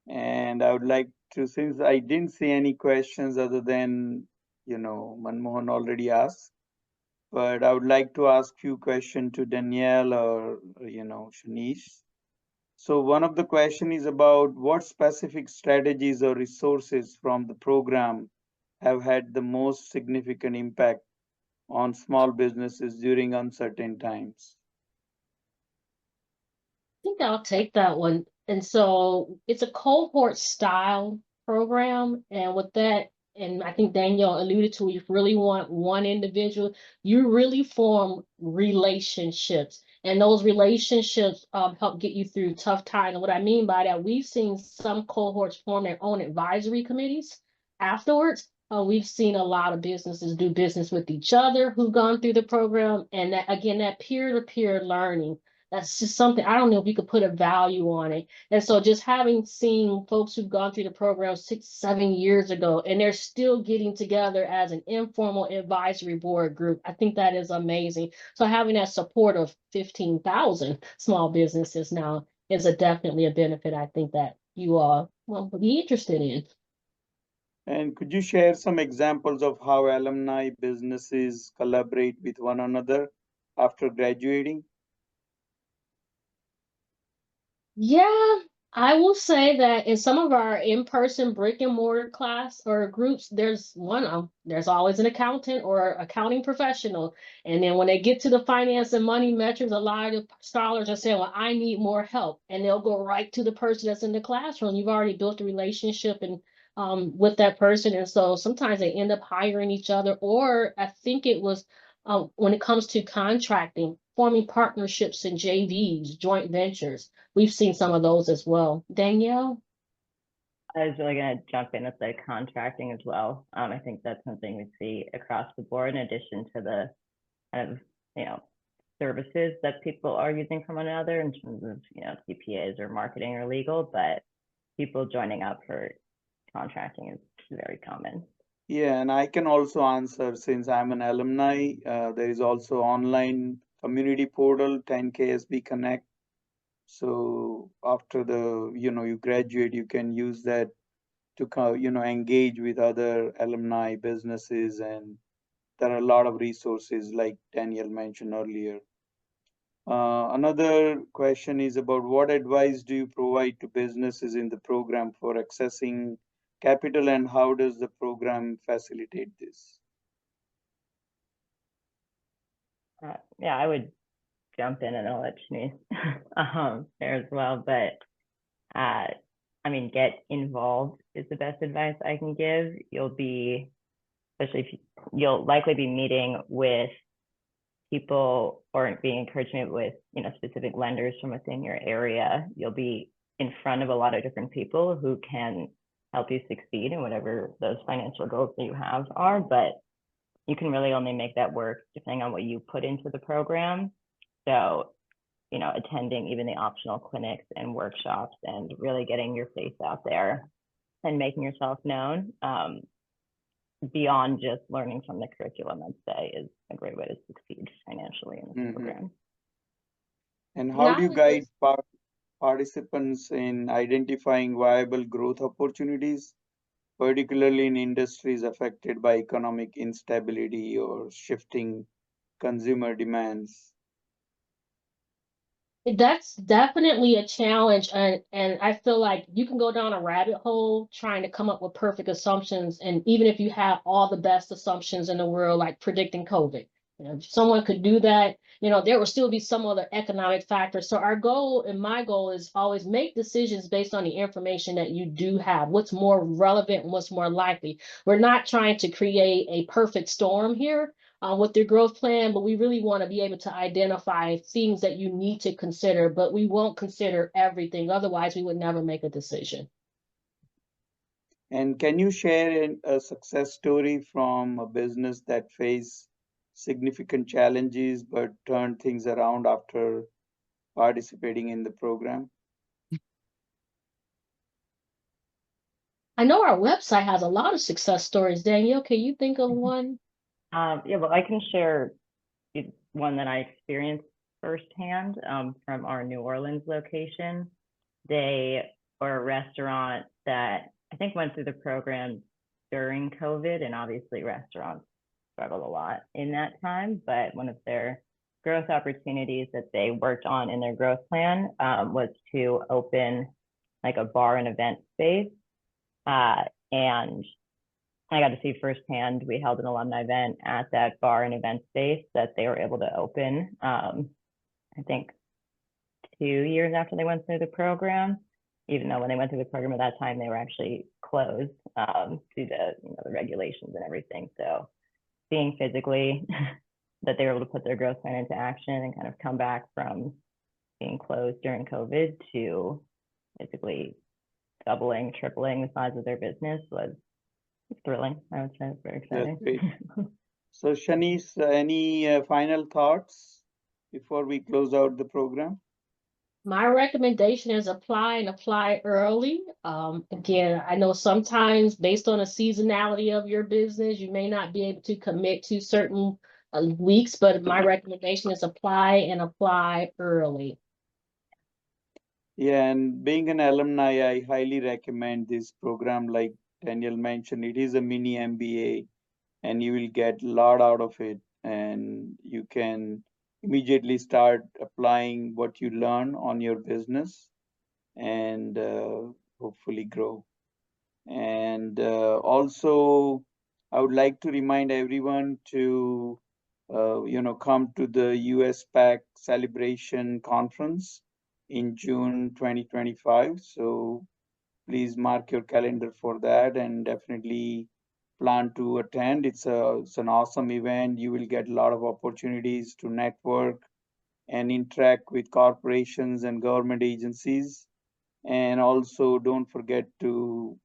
and I would like to, since I didn't see any questions other than Manmohan already asked, but I would like to ask few questions to Danielle or Shaniece. So one of the question is about what specific strategies or resources from the program have had the most significant impact on small businesses during uncertain times? I think I'll take that one. And so it's a cohort style program. And what that and I think Danielle alluded to, you really want one individual, you really form relationships. And those relationships help get you through tough times. And what I mean by that, we've seen some cohorts form their own advisory committees afterwards. We've seen a lot of businesses do business with each other who've gone through the program. And that, again, that peer-to-peer learning, that's just something, I don't know if you could put a value on it. And so just having seen folks who've gone through the program 6-7 years ago, and they're still getting together as an informal advisory board group, I think that is amazing. So having that support of 15,000 small businesses now is definitely a benefit I think that you all will be interested in. And could you share some examples of how alumni businesses collaborate with one another after graduating? Yeah, I will say that in some of our in-person brick and mortar class or groups, there's always an accountant or accounting professional. And then when they get to the finance and money metrics, a lot of scholars are saying, well, I need more help. And they'll go right to the person that's in the classroom. You've already built a relationship and with that person. And so sometimes they end up hiring each other, or I think it was when it comes to contracting, forming partnerships and JVs, joint ventures. We've seen some of those as well. Danielle? I was really going to jump in with the contracting as well. I think that's something we see across the board, in addition to the kind of, services that people are using from one another in terms of, CPAs or marketing or legal, but people joining up for contracting is very common. Yeah, and I can also answer, since I'm an alumni, there is also online community portal, 10KSB Connect. So after you graduate, you can use that to, engage with other alumni businesses. And there are a lot of resources like Danielle mentioned earlier. Another question is about what advice do you provide to businesses in the program for accessing capital, and how does the program facilitate this? Yeah, I would jump in and I'll let Shaniece there as well. But get involved is the best advice I can give. You'll likely be meeting with people or being encouraged with, specific lenders from within your area. You'll be in front of a lot of different people who can help you succeed in whatever those financial goals that you have are. But you can really only make that work depending on what you put into the program. So, attending even the optional clinics and workshops and really getting your face out there and making yourself known beyond just learning from the curriculum, I'd say, is a great way to succeed financially in this program. And how do you guide participants in identifying viable growth opportunities, particularly in industries affected by economic instability or shifting consumer demands? That's definitely a challenge. And I feel like you can go down a rabbit hole trying to come up with perfect assumptions. And even if you have all the best assumptions in the world, like predicting COVID, if someone could do that, there will still be some other economic factors. So our goal, and my goal, is always make decisions based on the information that you do have. What's more relevant and what's more likely. We're not trying to create a perfect storm here with their growth plan, but we really want to be able to identify things that you need to consider, but we won't consider everything. Otherwise, we would never make a decision. And can you share a success story from a business that faced significant challenges but turned things around after participating in the program? I know our website has a lot of success stories. Danielle, can you think of one? Well, I can share one that I experienced firsthand from our New Orleans location. They were a restaurant that I think went through the program during COVID, and obviously restaurants struggled a lot in that time. But one of their growth opportunities that they worked on in their growth plan was to open like a bar and event space. And I got to see firsthand, we held an alumni event at that bar and event space that they were able to open, I think 2 years after they went through the program. even though when they went through the program at that time, they were actually closed due to the regulations and everything. So seeing physically that they were able to put their growth plan into action and kind of come back from being closed during COVID to basically doubling, tripling the size of their business was thrilling. I would say it's very exciting. That's great. So Shaniece, any final thoughts before we close out the program? My recommendation is apply early. Again, I know sometimes based on the seasonality of your business, you may not be able to commit to certain weeks, but my recommendation is apply early. Yeah, and being an alumni, I highly recommend this program. Like Danielle mentioned, it is a mini MBA and you will get a lot out of it, and you can immediately start applying what you learn on your business and hopefully grow. And also, I would like to remind everyone to come to the USPAACC Celebration Conference in June 2025. So please mark your calendar for that and definitely plan to attend. It's an awesome event. You will get a lot of opportunities to network and interact with corporations and government agencies. And also don't forget to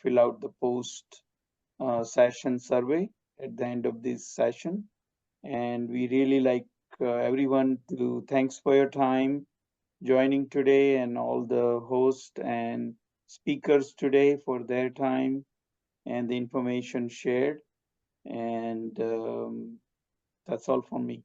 fill out the post session survey at the end of this session. And we really like everyone to thanks for your time joining today, and all the hosts and speakers today for their time and the information shared. And that's all from me.